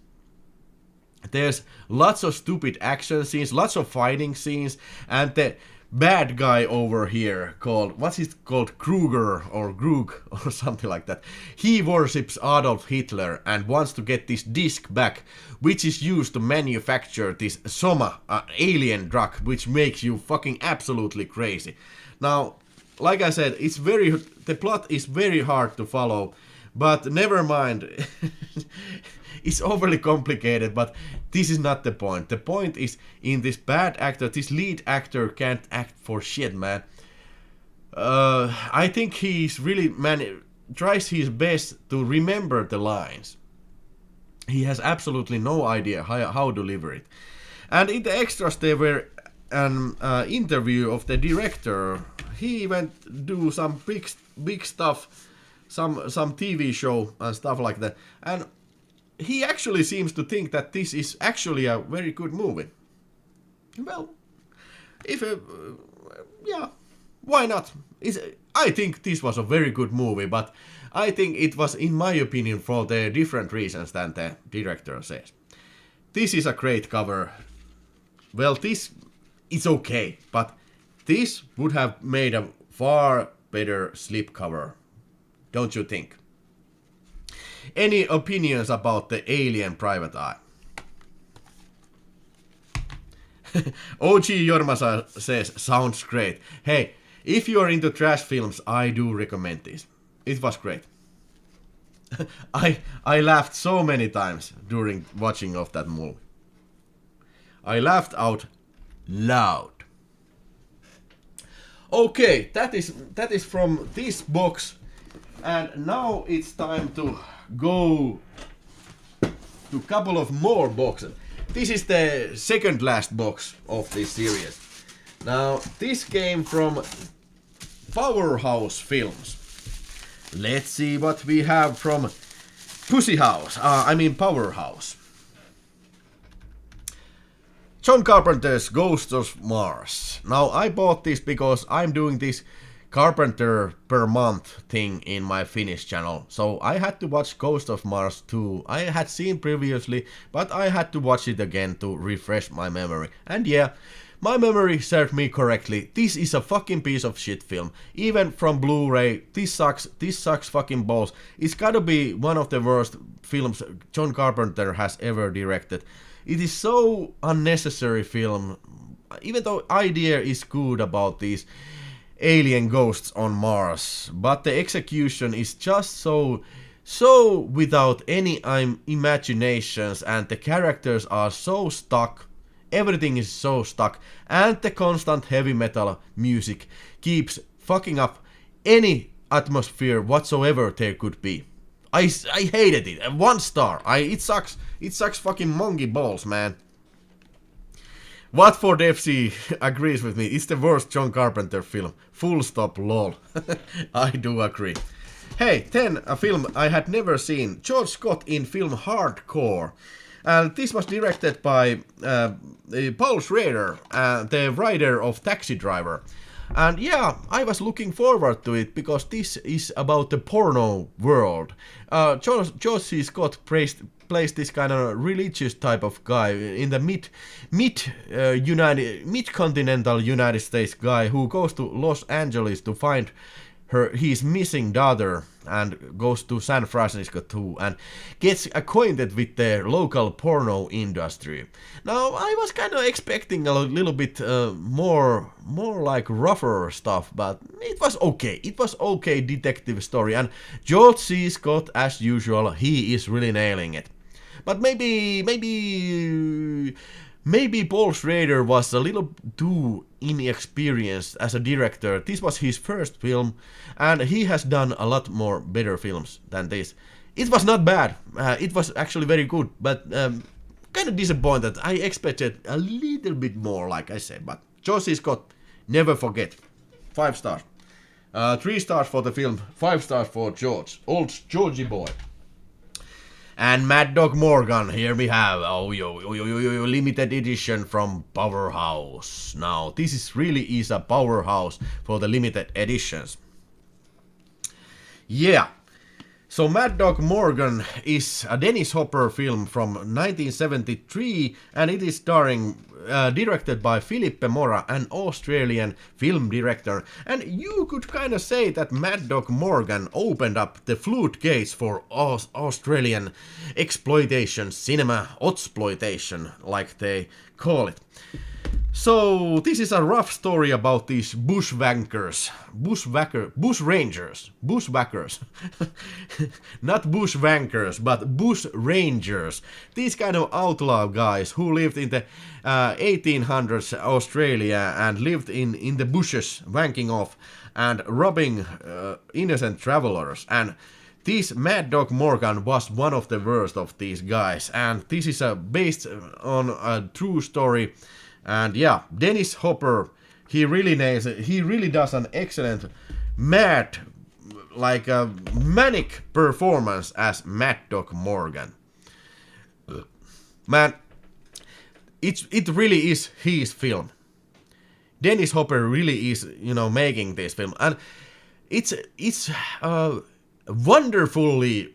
There's lots of stupid action scenes, lots of fighting scenes, and the bad guy over here called, what's it called, Kruger or Krug or something like that. He worships Adolf Hitler and wants to get this disc back, which is used to manufacture this Soma, alien drug, which makes you fucking absolutely crazy. Now, like I said, the plot is very hard to follow, but never mind. It's overly complicated, but this is not the point. The point is in this bad actor, this lead actor can't act for shit, man. I think he's really, tries his best to remember the lines. He has absolutely no idea how to deliver it. And in the extras there were an interview of the director. He went do some big stuff some TV show and stuff like that. And he actually seems to think that this is actually a very good movie. Well, if yeah, why not? I think this was a very good movie, but I think it was, in my opinion, for the different reasons than the director says. This is a great cover. Well, this is okay, but this would have made a far better slipcover, don't you think? Any opinions about the Alien Private Eye? OG Jorma says, sounds great. Hey, if you are into trash films, I do recommend this. It was great. I laughed so many times during watching of that movie. I laughed out loud. Okay, that is from this box, and now it's time to go to a couple of more boxes. This is the second last box of this series. Now, this came from Powerhouse Films. Let's see what we have from Powerhouse. John Carpenter's Ghosts of Mars. Now, I bought this because I'm doing this Carpenter per month thing in my Finnish channel. So I had to watch Ghost of Mars 2. I had seen previously, but I had to watch it again to refresh my memory. And yeah, my memory served me correctly. This is a fucking piece of shit film. Even from Blu-ray, this sucks fucking balls. It's gotta be one of the worst films John Carpenter has ever directed. It is so unnecessary film. Even though idea is good about these alien ghosts on Mars, but the execution is just so without any imaginations, and the characters are so stuck. Everything is so stuck, and the constant heavy metal music keeps fucking up any atmosphere whatsoever there could be. I hated it. 1 star. It sucks. It sucks fucking monkey balls, man. Watford FC agrees with me. It's the worst John Carpenter film. Full stop, lol. I do agree. Hey, 10, a film I had never seen. George Scott in film Hardcore. And this was directed by Paul Schrader, the writer of Taxi Driver. And yeah, I was looking forward to it because this is about the porno world. George C. Scott plays this kind of religious type of guy in the mid-continental United States guy who goes to Los Angeles to find his missing daughter, and goes to San Francisco too, and gets acquainted with the local porno industry. Now, I was kind of expecting a little bit more like rougher stuff, but it was okay. It was okay detective story, and George C. Scott, as usual, he is really nailing it. But maybe Paul Schrader was a little too inexperienced as a director. This was his first film, and he has done a lot more better films than this. It was not bad. It was actually very good, but kind of disappointed. I expected a little bit more, like I said. But George C. Scott, never forget. 5 stars. 3 stars for the film, 5 stars for George. Old Georgie boy. And Mad Dog Morgan, here we have limited edition from Powerhouse. Now, this really is a powerhouse for the limited editions. Yeah. So Mad Dog Morgan is a Dennis Hopper film from 1973, and it is directed by Philippe Mora, an Australian film director. And you could kind of say that Mad Dog Morgan opened up the floodgates for Australian exploitation cinema, exploitation, like they call it. So this is a rough story about these bushwhackers, not bushwankers, but bush rangers. These kind of outlaw guys who lived in the 1800s Australia and lived in the bushes, wanking off and robbing innocent travelers. And this Mad Dog Morgan was one of the worst of these guys. And this is based on a true story. And yeah, Dennis Hopper, he really nails it. He really does an excellent mad like a manic performance as Mad Dog Morgan. Man, it really is his film. Dennis Hopper really is, making this film, and it's wonderfully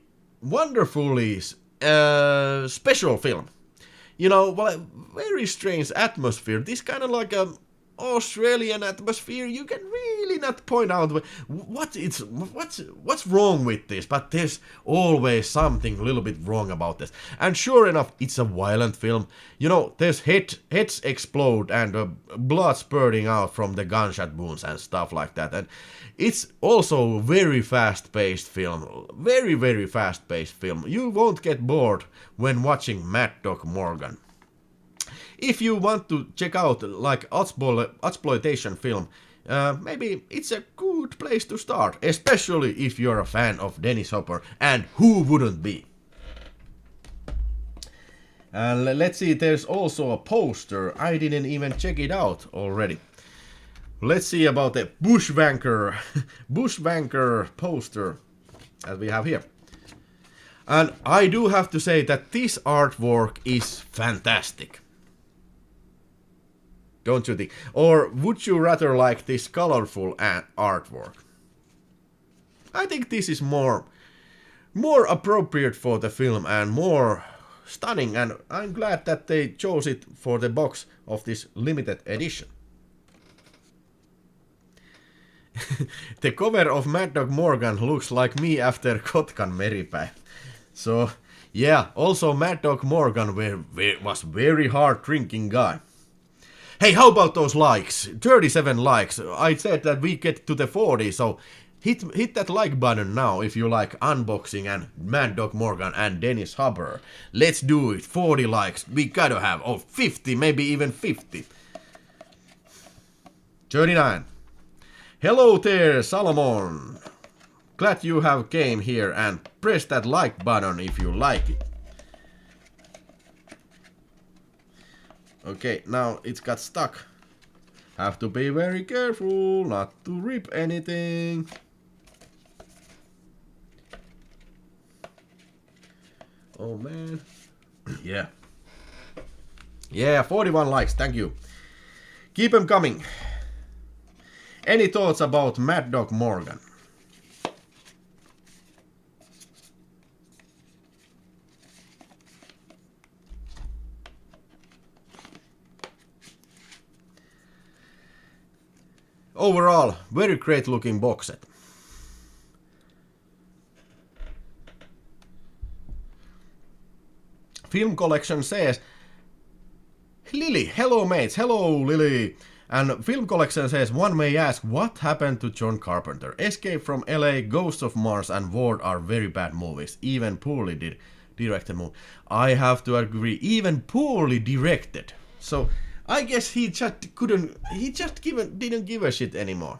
special film. Very strange atmosphere. This kind of like a Australian atmosphere. You can really not point out what's wrong with this, but there's always something a little bit wrong about this. And sure enough, it's a violent film. There's heads explode and blood spurting out from the gunshot wounds and stuff like that. And it's also very fast-paced film. Very, very fast-paced film. You won't get bored when watching Mad Dog Morgan. If you want to check out like exploitation film, maybe it's a good place to start, especially if you're a fan of Dennis Hopper, and who wouldn't be? And let's see, there's also a poster. I didn't even check it out already. Let's see about the Bushwanker poster that we have here. And I do have to say that this artwork is fantastic. Don't you think? Or would you rather like this colorful artwork? I think this is more appropriate for the film and more stunning, and I'm glad that they chose it for the box of this limited edition. The cover of Mad Dog Morgan looks like me after Kotkan Meripäivä. So yeah, also Mad Dog Morgan was very hard drinking guy. Hey, how about those likes? 37 likes. I said that we get to the 40, so hit that like button now if you like unboxing and Mad Dog Morgan and Dennis Hopper. Let's do it. 40 likes. We gotta have. 50, maybe even 50. 39. Hello there, Salomon. Glad you have came here, and press that like button if you like it. Okay, now it's got stuck. Have to be very careful not to rip anything. Oh man. Yeah. Yeah, 41 likes, thank you. Keep them coming. Any thoughts about Mad Dog Morgan? Overall, very great looking box set. Film collection says, Lily, hello mates, hello Lily. And film collection says, one may ask, what happened to John Carpenter? Escape from LA, Ghosts of Mars and Ward are very bad movies, even poorly directed movie. I have to agree, even poorly directed. So I guess he just didn't give a shit anymore.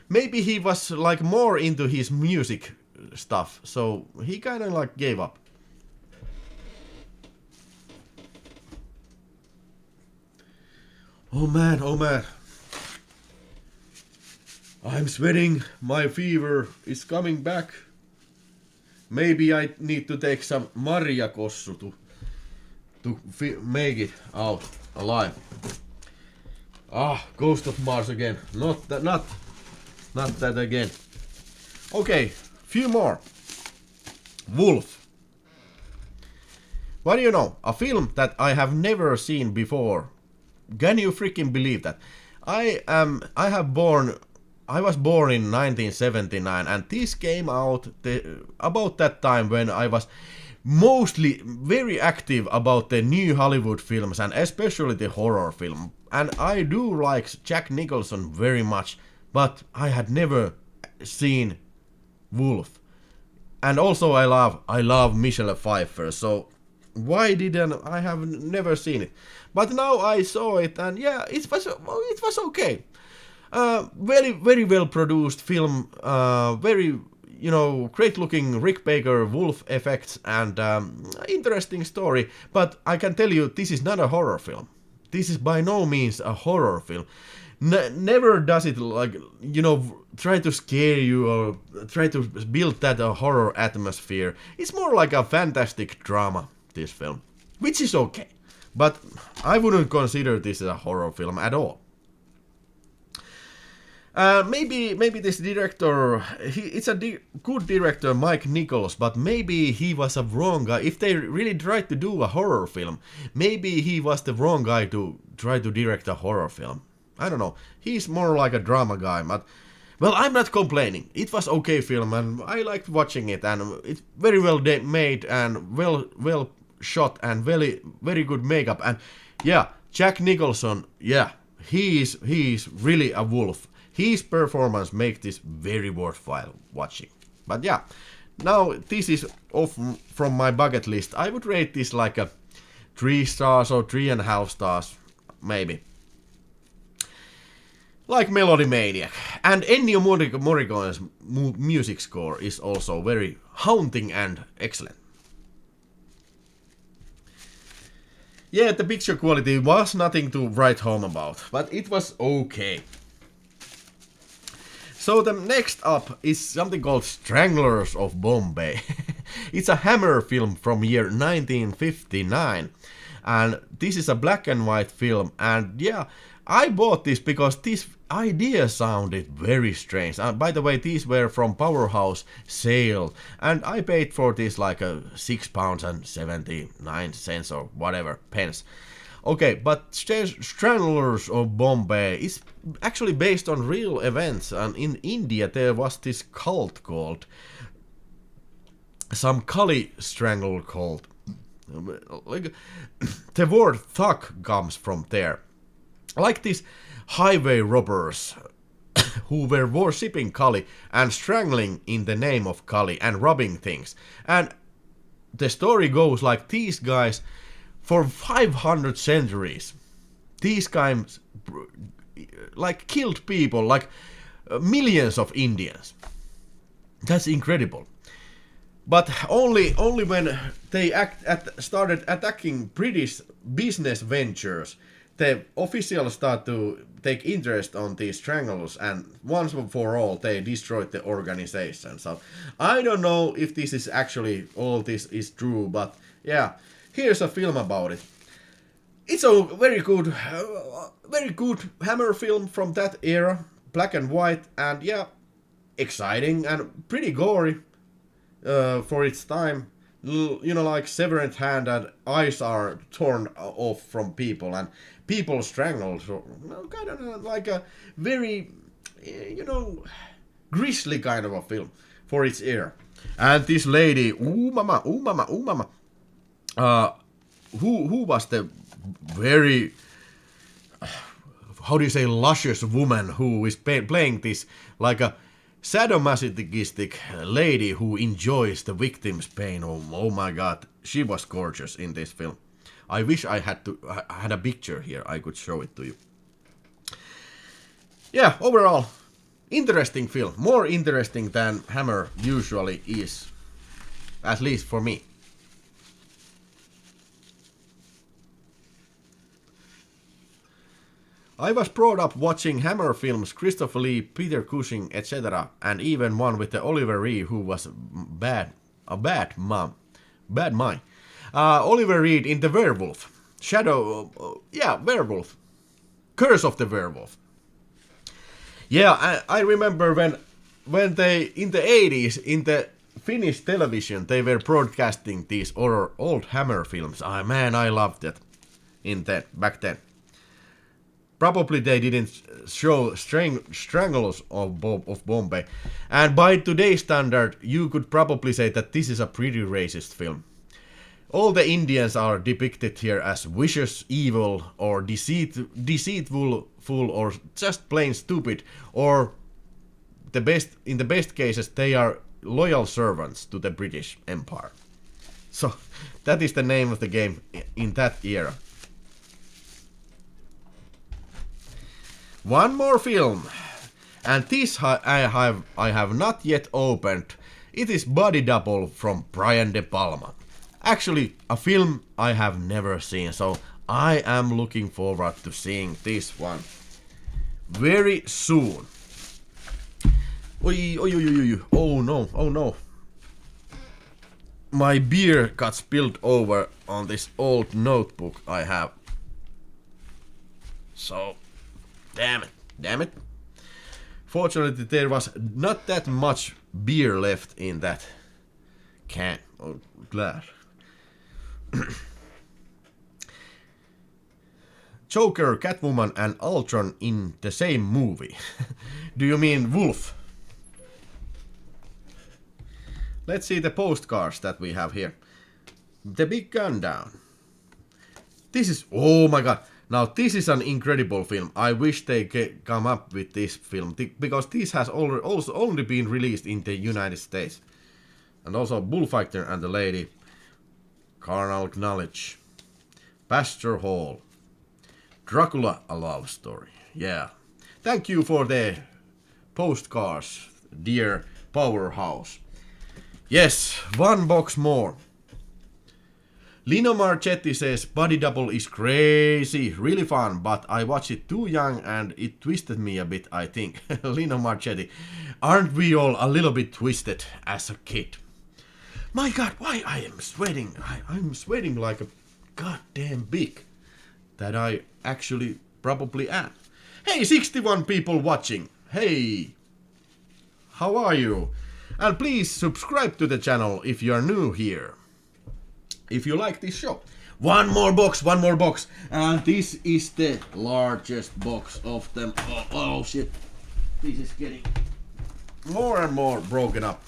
Maybe he was like more into his music stuff, so he kind of like gave up. Oh man, oh man. I'm sweating, my fever is coming back. Maybe I need to take some marjakossu to make it out alive. Ghost of Mars again. Not that again. Okay, few more. Wolf. What do you know? A film that I have never seen before. Can you freaking believe that? I was born in 1979, and this came out about that time when I was mostly very active about the new Hollywood films and especially the horror film. And I do like Jack Nicholson very much, but I had never seen Wolf. And also I love Michelle Pfeiffer, so why didn't I have never seen it? But now I saw it, and yeah, it was okay. Very, very well produced film, very, great looking Rick Baker wolf effects and interesting story. But I can tell you, this is not a horror film. this is by no means a horror film. Never does it like, you know, try to scare you or try to build that horror atmosphere. It's more like a fantastic drama, this film, which is okay. But I wouldn't consider this a horror film at all. Maybe this director, it's a good director, Mike Nichols, but maybe he was a wrong guy. If they really tried to do a horror film, maybe he was the wrong guy to try to direct a horror film. I don't know. He's more like a drama guy, but well, I'm not complaining. It was okay film, and I liked watching it, and it's very well made and well shot and very good makeup. And yeah, Jack Nicholson, yeah, he's really a wolf. His performance makes this very worthwhile watching. But yeah, now this is off from my bucket list. I would rate this like a 3 stars or 3.5 stars, maybe. Like Melody Maniac. And Ennio Morricone's music score is also very haunting and excellent. Yeah, the picture quality was nothing to write home about, but it was okay. So the next up is something called Stranglers of Bombay. It's a Hammer film from year 1959. And this is a black and white film. And yeah, I bought this because this idea sounded very strange. And by the way, these were from Powerhouse sale. And I paid for this like £6.79 or whatever pence. Okay, but Stranglers of Bombay is actually based on real events, and in India there was this cult called some Kali Strangle cult. Like, the word thug comes from there. Like these highway robbers who were worshipping Kali and strangling in the name of Kali and robbing things. And the story goes like these guys, for 500 centuries, these guys like killed people, like millions of Indians. That's incredible. But only when they started attacking British business ventures, the officials start to take interest on these strangles, and once and for all they destroyed the organization. So I don't know if this is actually all this is true, but yeah, here's a film about it. It's a very good Hammer film from that era, black and white, and yeah, exciting and pretty gory for its time. You know, like severed hand and eyes are torn off from people and people strangled. So kind of like a very, you know, grisly kind of a film for its era. And this lady, ooh mama, who was the very, how do you say, luscious woman who is playing this like a sadomasochistic lady who enjoys the victim's pain. Oh my god, she was gorgeous in this film. I wish I had a picture here, I could show it to you. Yeah, overall, interesting film. More interesting than Hammer usually is. At least for me. I was brought up watching Hammer films, Christopher Lee, Peter Cushing, etc. And even one with the Oliver Reed who was bad mind. Oliver Reed in The Werewolf. Werewolf. Curse of the Werewolf. Yeah, I remember when they, in the 80s, in the Finnish television, they were broadcasting these old Hammer films. Man, I loved it back then. Probably they didn't show Stranglers of Bombay. And by today's standard, you could probably say that this is a pretty racist film. All the Indians are depicted here as vicious, evil, or deceitful, or just plain stupid, or in the best cases, they are loyal servants to the British Empire. So that is the name of the game in that era. One more film, and this I have not yet opened. It is Body Double from Brian De Palma. Actually, a film I have never seen, so I am looking forward to seeing this one very soon. Oi, oi, oi, oi, oi. Oh no, oh no. My beer got spilled over on this old notebook I have. So, damn it. Fortunately, there was not that much beer left in that can or glass. Joker, Catwoman and Ultron in the same movie. Do you mean Wolf? Let's see the postcards that we have here. The Big Gun Down. This is... oh my god. Now this is an incredible film. I wish they come up with this film. Because this has also only been released in the United States. And also Bullfighter and the Lady. Carnal Knowledge. Pastor Hall. Dracula, a love story. Yeah. Thank you for the postcards, dear Powerhouse. Yes, one box more. Lino Marchetti says Body Double is crazy, really fun, but I watched it too young and it twisted me a bit, I think. Lino Marchetti, aren't we all a little bit twisted as a kid? My god, why I am sweating? I'm sweating like a goddamn pig. That I actually probably am. Hey, 61 people watching. Hey, how are you? And please subscribe to the channel if you are new here. If you like this show. One more box. And this is the largest box of them. Oh shit. This is getting more and more broken up.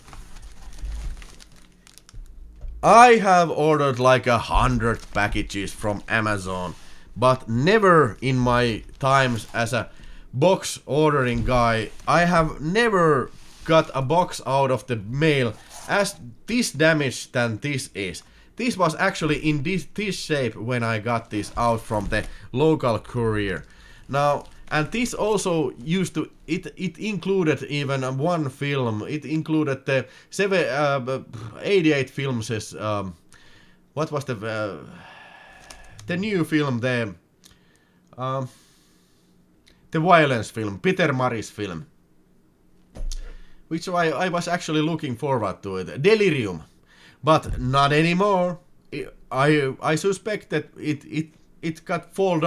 I have ordered like 100 packages from Amazon, but never in my times as a box ordering guy, I have never got a box out of the mail as this damaged than this is. This was actually in this shape when I got this out from the local courier. Now, and this also used to, it included even one film. It included the 88 films. What was the new film, the violence film, Peter Maris film, which I was actually looking forward to it. Delirium, but not anymore. I suspect that it got fall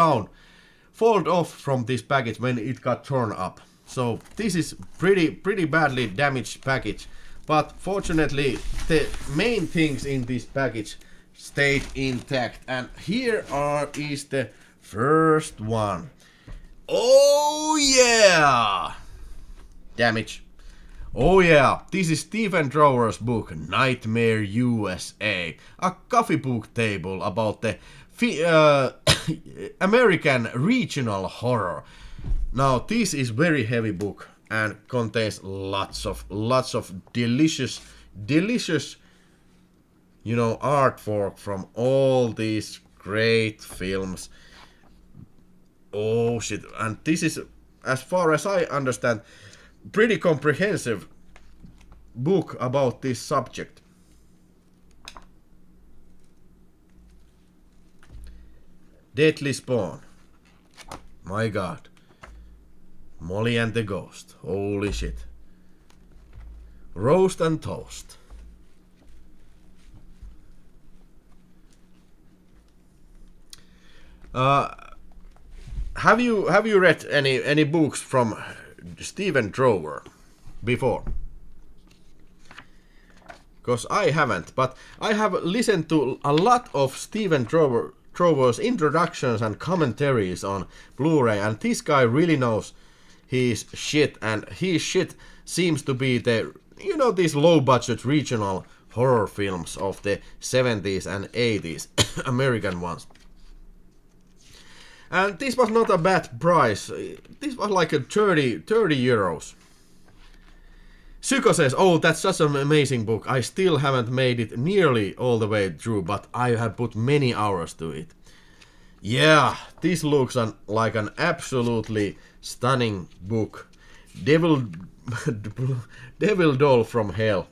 off from this package when it got torn up. So this is pretty badly damaged package, but fortunately the main things in this package stayed intact, and here is the first one. Oh yeah! Damage. Oh yeah, this is Stephen Drower's book Nightmare USA, a coffee book table about the American regional horror. Now this is very heavy book and contains lots of delicious artwork from all these great films. Oh shit, and this is, as far as I understand, pretty comprehensive book about this subject. Deadly Spawn. My god. Molly and the Ghost. Holy shit. Roast and Toast. Have you read any books from Stephen Drower before? Because I haven't, but I have listened to a lot of Stephen Drower's introductions and commentaries on Blu-ray, and this guy really knows his shit, and his shit seems to be the, these low-budget regional horror films of the 70s and 80s, American ones. And this was not a bad price. This was like a 30 euros. Psycho says, oh, that's such an amazing book. I still haven't made it nearly all the way through, but I have put many hours to it. Yeah, this looks like an absolutely stunning book. Devil Doll from Hell.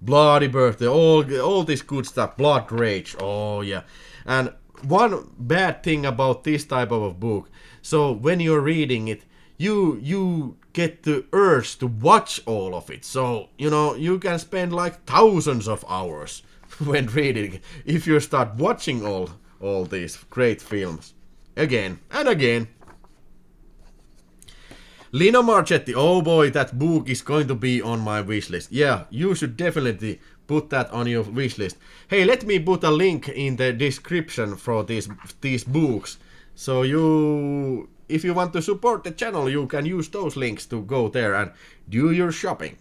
Bloody Birthday, all this good stuff. Blood Rage, oh yeah. And one bad thing about this type of a book. So when you're reading it, you get the urge to watch all of it. So you can spend like thousands of hours when reading if you start watching all these great films again and again. Lino Marchetti, oh boy, that book is going to be on my wishlist. Yeah, you should definitely put that on your wishlist. Hey, let me put a link in the description for these books. So if you want to support the channel, you can use those links to go there and do your shopping.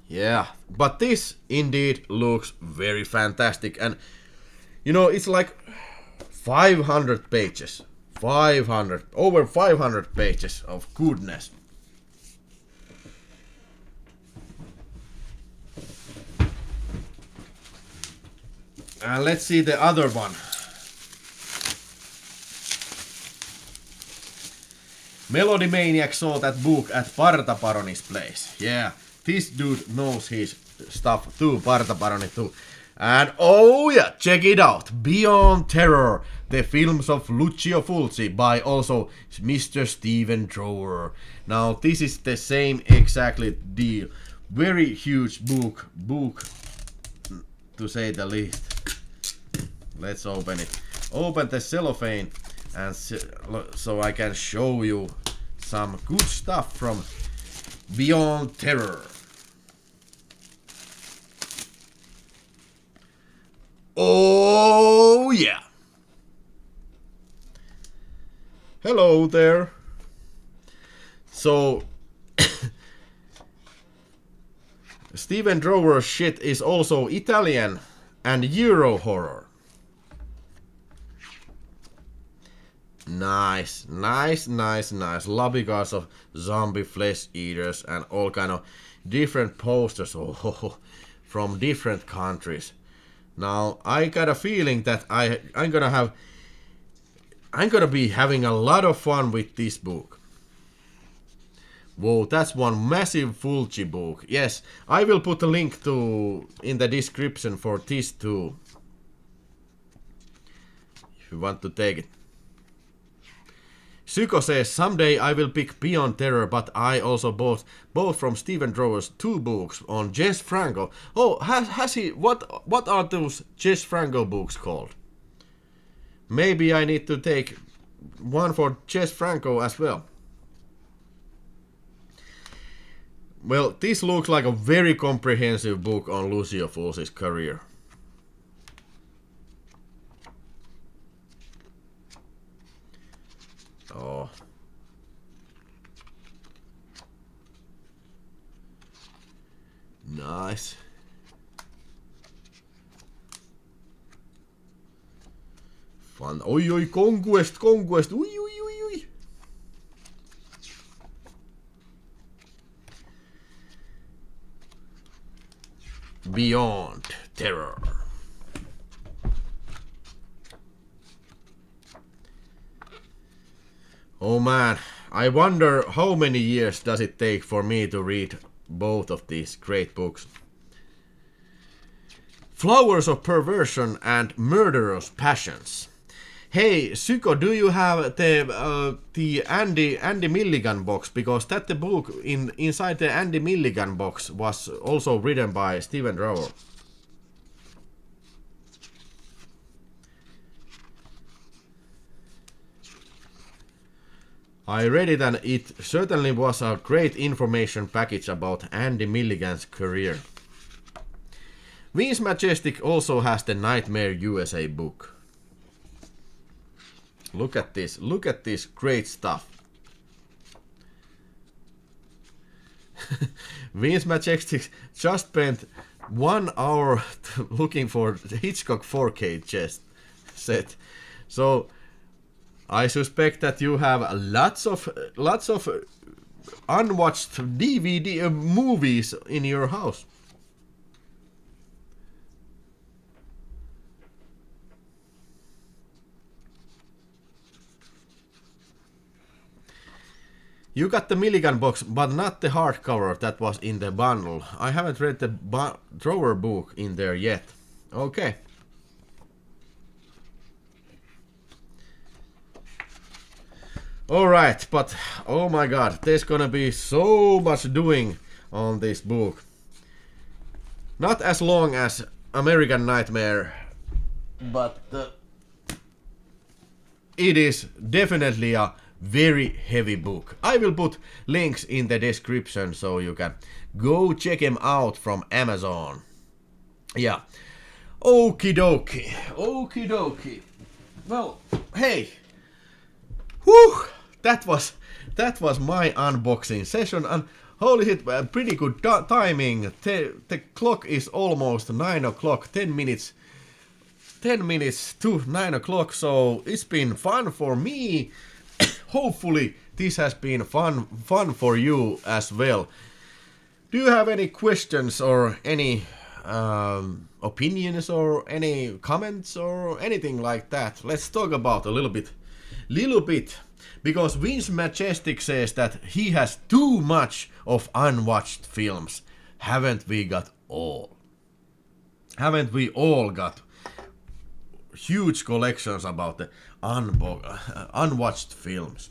Yeah, but this indeed looks very fantastic. And it's like 500 pages. Over 500 pages of goodness. And let's see the other one. Melody Maniac saw that book at Parta Paroni's place. Yeah, this dude knows his stuff too, Parta Paroni too. And oh yeah, check it out. Beyond Terror, the films of Lucio Fulci by also Mr. Steven Drower. Now this is the same exactly deal. Very huge book to say the least. Let's open it. Open the cellophane and so I can show you some good stuff from Beyond Terror. Oh yeah. Hello there. So Steven Drower's shit is also Italian and Euro horror. Nice. Love because of zombie flesh eaters and all kind of different posters from different countries. Now I got a feeling that I'm gonna be having a lot of fun with this book. Whoa, that's one massive Fulci book. Yes, I will put a link in the description for this too, if you want to take it. Psycho says, someday I will pick Beyond Terror, but I also bought both from Steven Drower's 2 books on Jess Franco. Oh, has he? What are those Jess Franco books called? Maybe I need to take one for Jess Franco as well. Well, this looks like a very comprehensive book on Lucio Fulci's career. Oh. Nice. Fun. Oi, Conquest. Ui. Beyond Terror. Oh man, I wonder how many years does it take for me to read both of these great books. Flowers of Perversion and Murderous Passions. Hey, Psycho, do you have the Andy Milligan box? Because that the book inside the Andy Milligan box was also written by Steven Drower. I read it and it certainly was a great information package about Andy Milligan's career. Vince Majestic also has the Nightmare USA book. Look at this great stuff. Vince Majestic just spent 1 hour looking for the Hitchcock 4K chest set. So I suspect that you have lots of unwatched DVD movies in your house. You got the Milligan box, but not the hardcover that was in the bundle. I haven't read the Drower book in there yet. Okay. Alright, but oh my god, there's gonna be so much doing on this book. Not as long as American Nightmare, but it is definitely a very heavy book. I will put links in the description so you can go check them out from Amazon. Yeah. Okie dokie. Okie dokie. Well, hey. Whew. That was my unboxing session, and holy shit, pretty good timing. The clock is almost 9 o'clock, 10 minutes to 9 o'clock, so it's been fun for me. Hopefully this has been fun for you as well. Do you have any questions or any opinions or any comments or anything like that? Let's talk about a little bit. Because Vince Majestic says that he has too much of unwatched films. Haven't we got all? Haven't we all got huge collections about the unwatched films?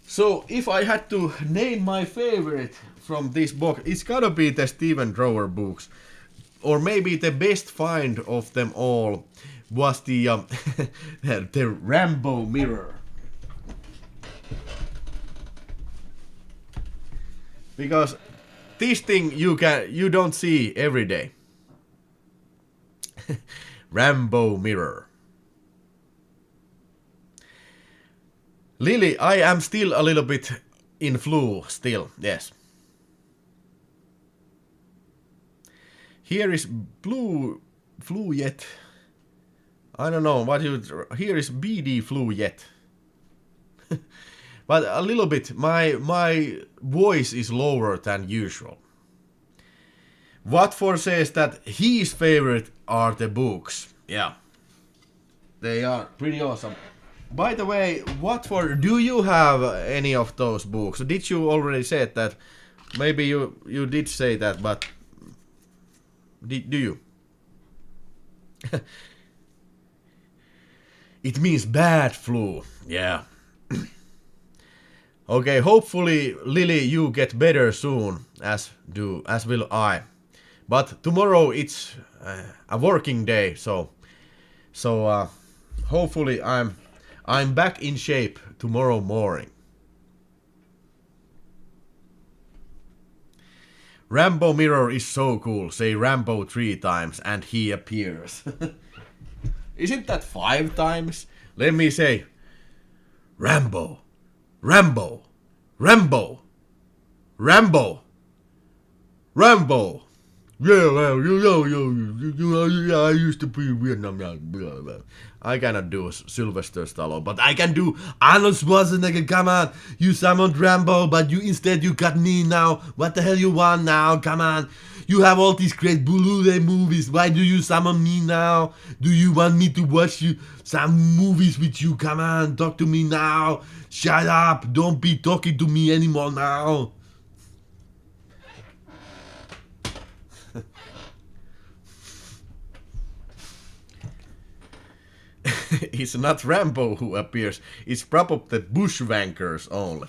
So if I had to name my favorite from this book, it's gotta be the Stephen Drower books. Or maybe the best find of them all was the the Rambo Mirror. Because this thing you don't see every day. Rambo Mirror. Lily, I am still a little bit in flu still, yes. Here is blue flu yet. I don't know what you. Here is BD flu yet. But a little bit. My voice is lower than usual. Watford says that his favorite are the books. Yeah, they are pretty awesome. By the way, Watford, do you have any of those books? Did you already say that? Maybe you did say that, but do you? It means bad flu. Yeah. Okay, hopefully, Lily, you get better soon, as will I. But tomorrow it's a working day, so hopefully I'm back in shape tomorrow morning. Rambo Mirror is so cool. Say Rambo 3 times and he appears. Isn't that 5 times? Let me say Rambo, Rambo, Rambo, Rambo, Rambo. Yeah, I used to be in Vietnam. I cannot do Sylvester Stallone, but I can do Arnold Schwarzenegger. Come on, you summoned Rambo, but instead you got me now. What the hell you want now? Come on, you have all these great Blu-ray movies. Why do you summon me now? Do you want me to watch some movies with you? Come on, talk to me now. Shut up! Don't be talking to me anymore now. It's not Rambo who appears, it's probably the bushwankers only.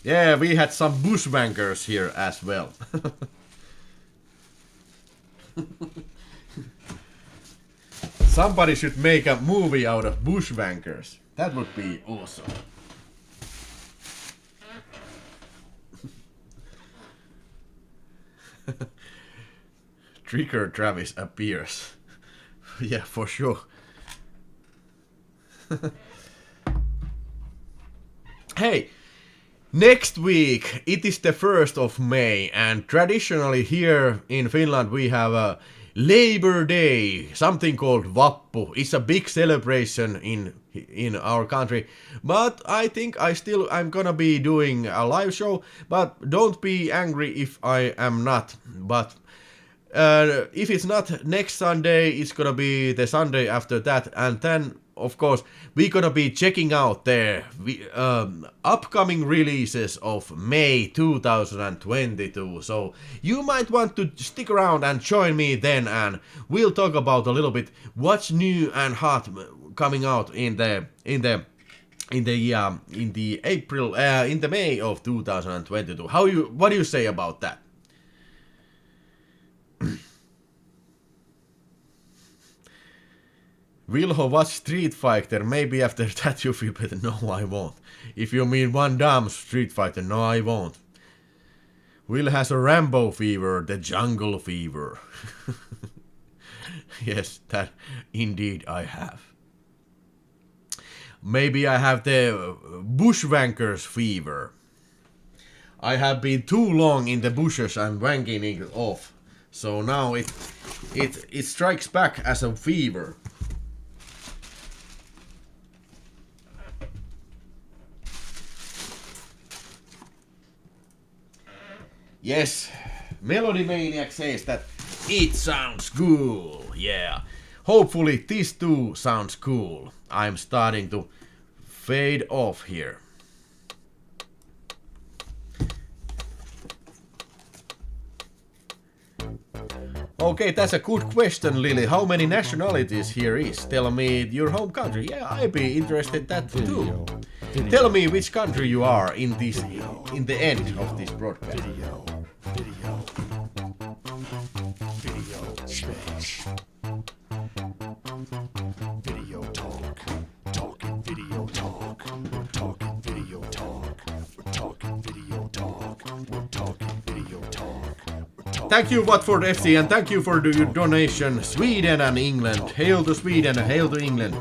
Yeah, we had some bushwankers here as well. Somebody should make a movie out of bushwankers. That would be awesome. Trigger Travis appears. Yeah, for sure. Hey, next week it is the 1st of May, and traditionally here in Finland we have a Labor Day, something called Vappu. It's a big celebration in our country, but I think I'm gonna be doing a live show, but don't be angry if I am not. But if it's not next Sunday, it's gonna be the Sunday after that, and then of course, we're gonna be checking out their upcoming releases of May 2022. So you might want to stick around and join me then, and we'll talk about a little bit what's new and hot coming out in the May of 2022. What do you say about that? Wilho, watch Street Fighter. Maybe after that you feel better. No, I won't. If you mean Van Damme Street Fighter, no, I won't. Will has a Rambo fever, the jungle fever. Yes, that indeed I have. Maybe I have the bushwankers fever. I have been too long in the bushes and wanking it off. So now it strikes back as a fever. Yes, Melody Maniac says that it sounds cool. Yeah, hopefully this too sounds cool. I'm starting to fade off here. Okay, that's a good question, Lily. How many nationalities here is? Tell me your home country. Yeah, I'd be interested in that too. Tell me which country you are in the end of this broadcast. Space. Video talk. Talking video talk. We're talking video talk. We're talking video talk. We're talking video talk. Thank you, Watford FC, and thank you for your donation, Sweden and England. Hail to Sweden, hail to England.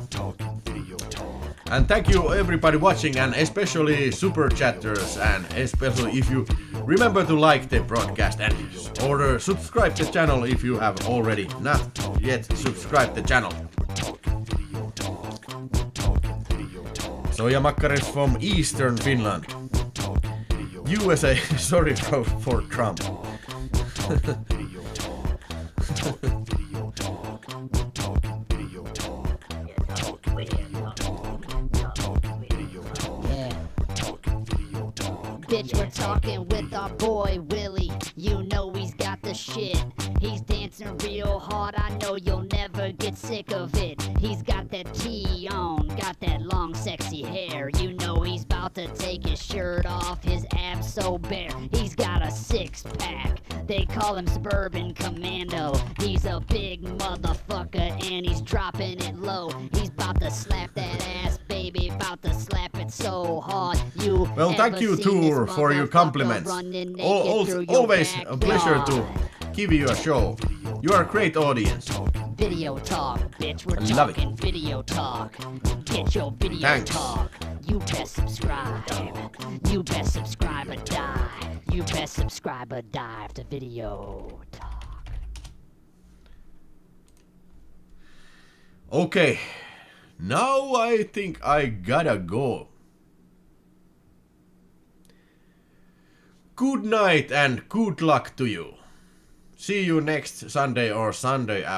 And thank you everybody watching, and especially super chatters, and especially if you remember to like the broadcast and or subscribe the channel if you have already not yet subscribed the channel. Soja Makkaris from Eastern Finland. USA, sorry for Trump. Bitch, we're talking with our boy Willie. You know he's got the shit. He's dancing real hard. I know you'll never get sick of it. He's got that tee on, got that long sexy hair. You know he's about to take his shirt off, his abs so bare. He's got a six-pack. They call him Suburban Commando. He's a big motherfucker and he's dropping it low. He's about to slap that ass, baby, about to slap it so hard. Well, thank you, Tour, for your compliments. Always a pleasure to give you a show. You are a great audience. Video talk, bitch, we're talking video talk. Get your video talk. You best subscribe. You best subscribe or die. You best subscribe or dive to Video Talk. Okay, now I think I gotta go. Good night and good luck to you. See you next Sunday or Sunday after.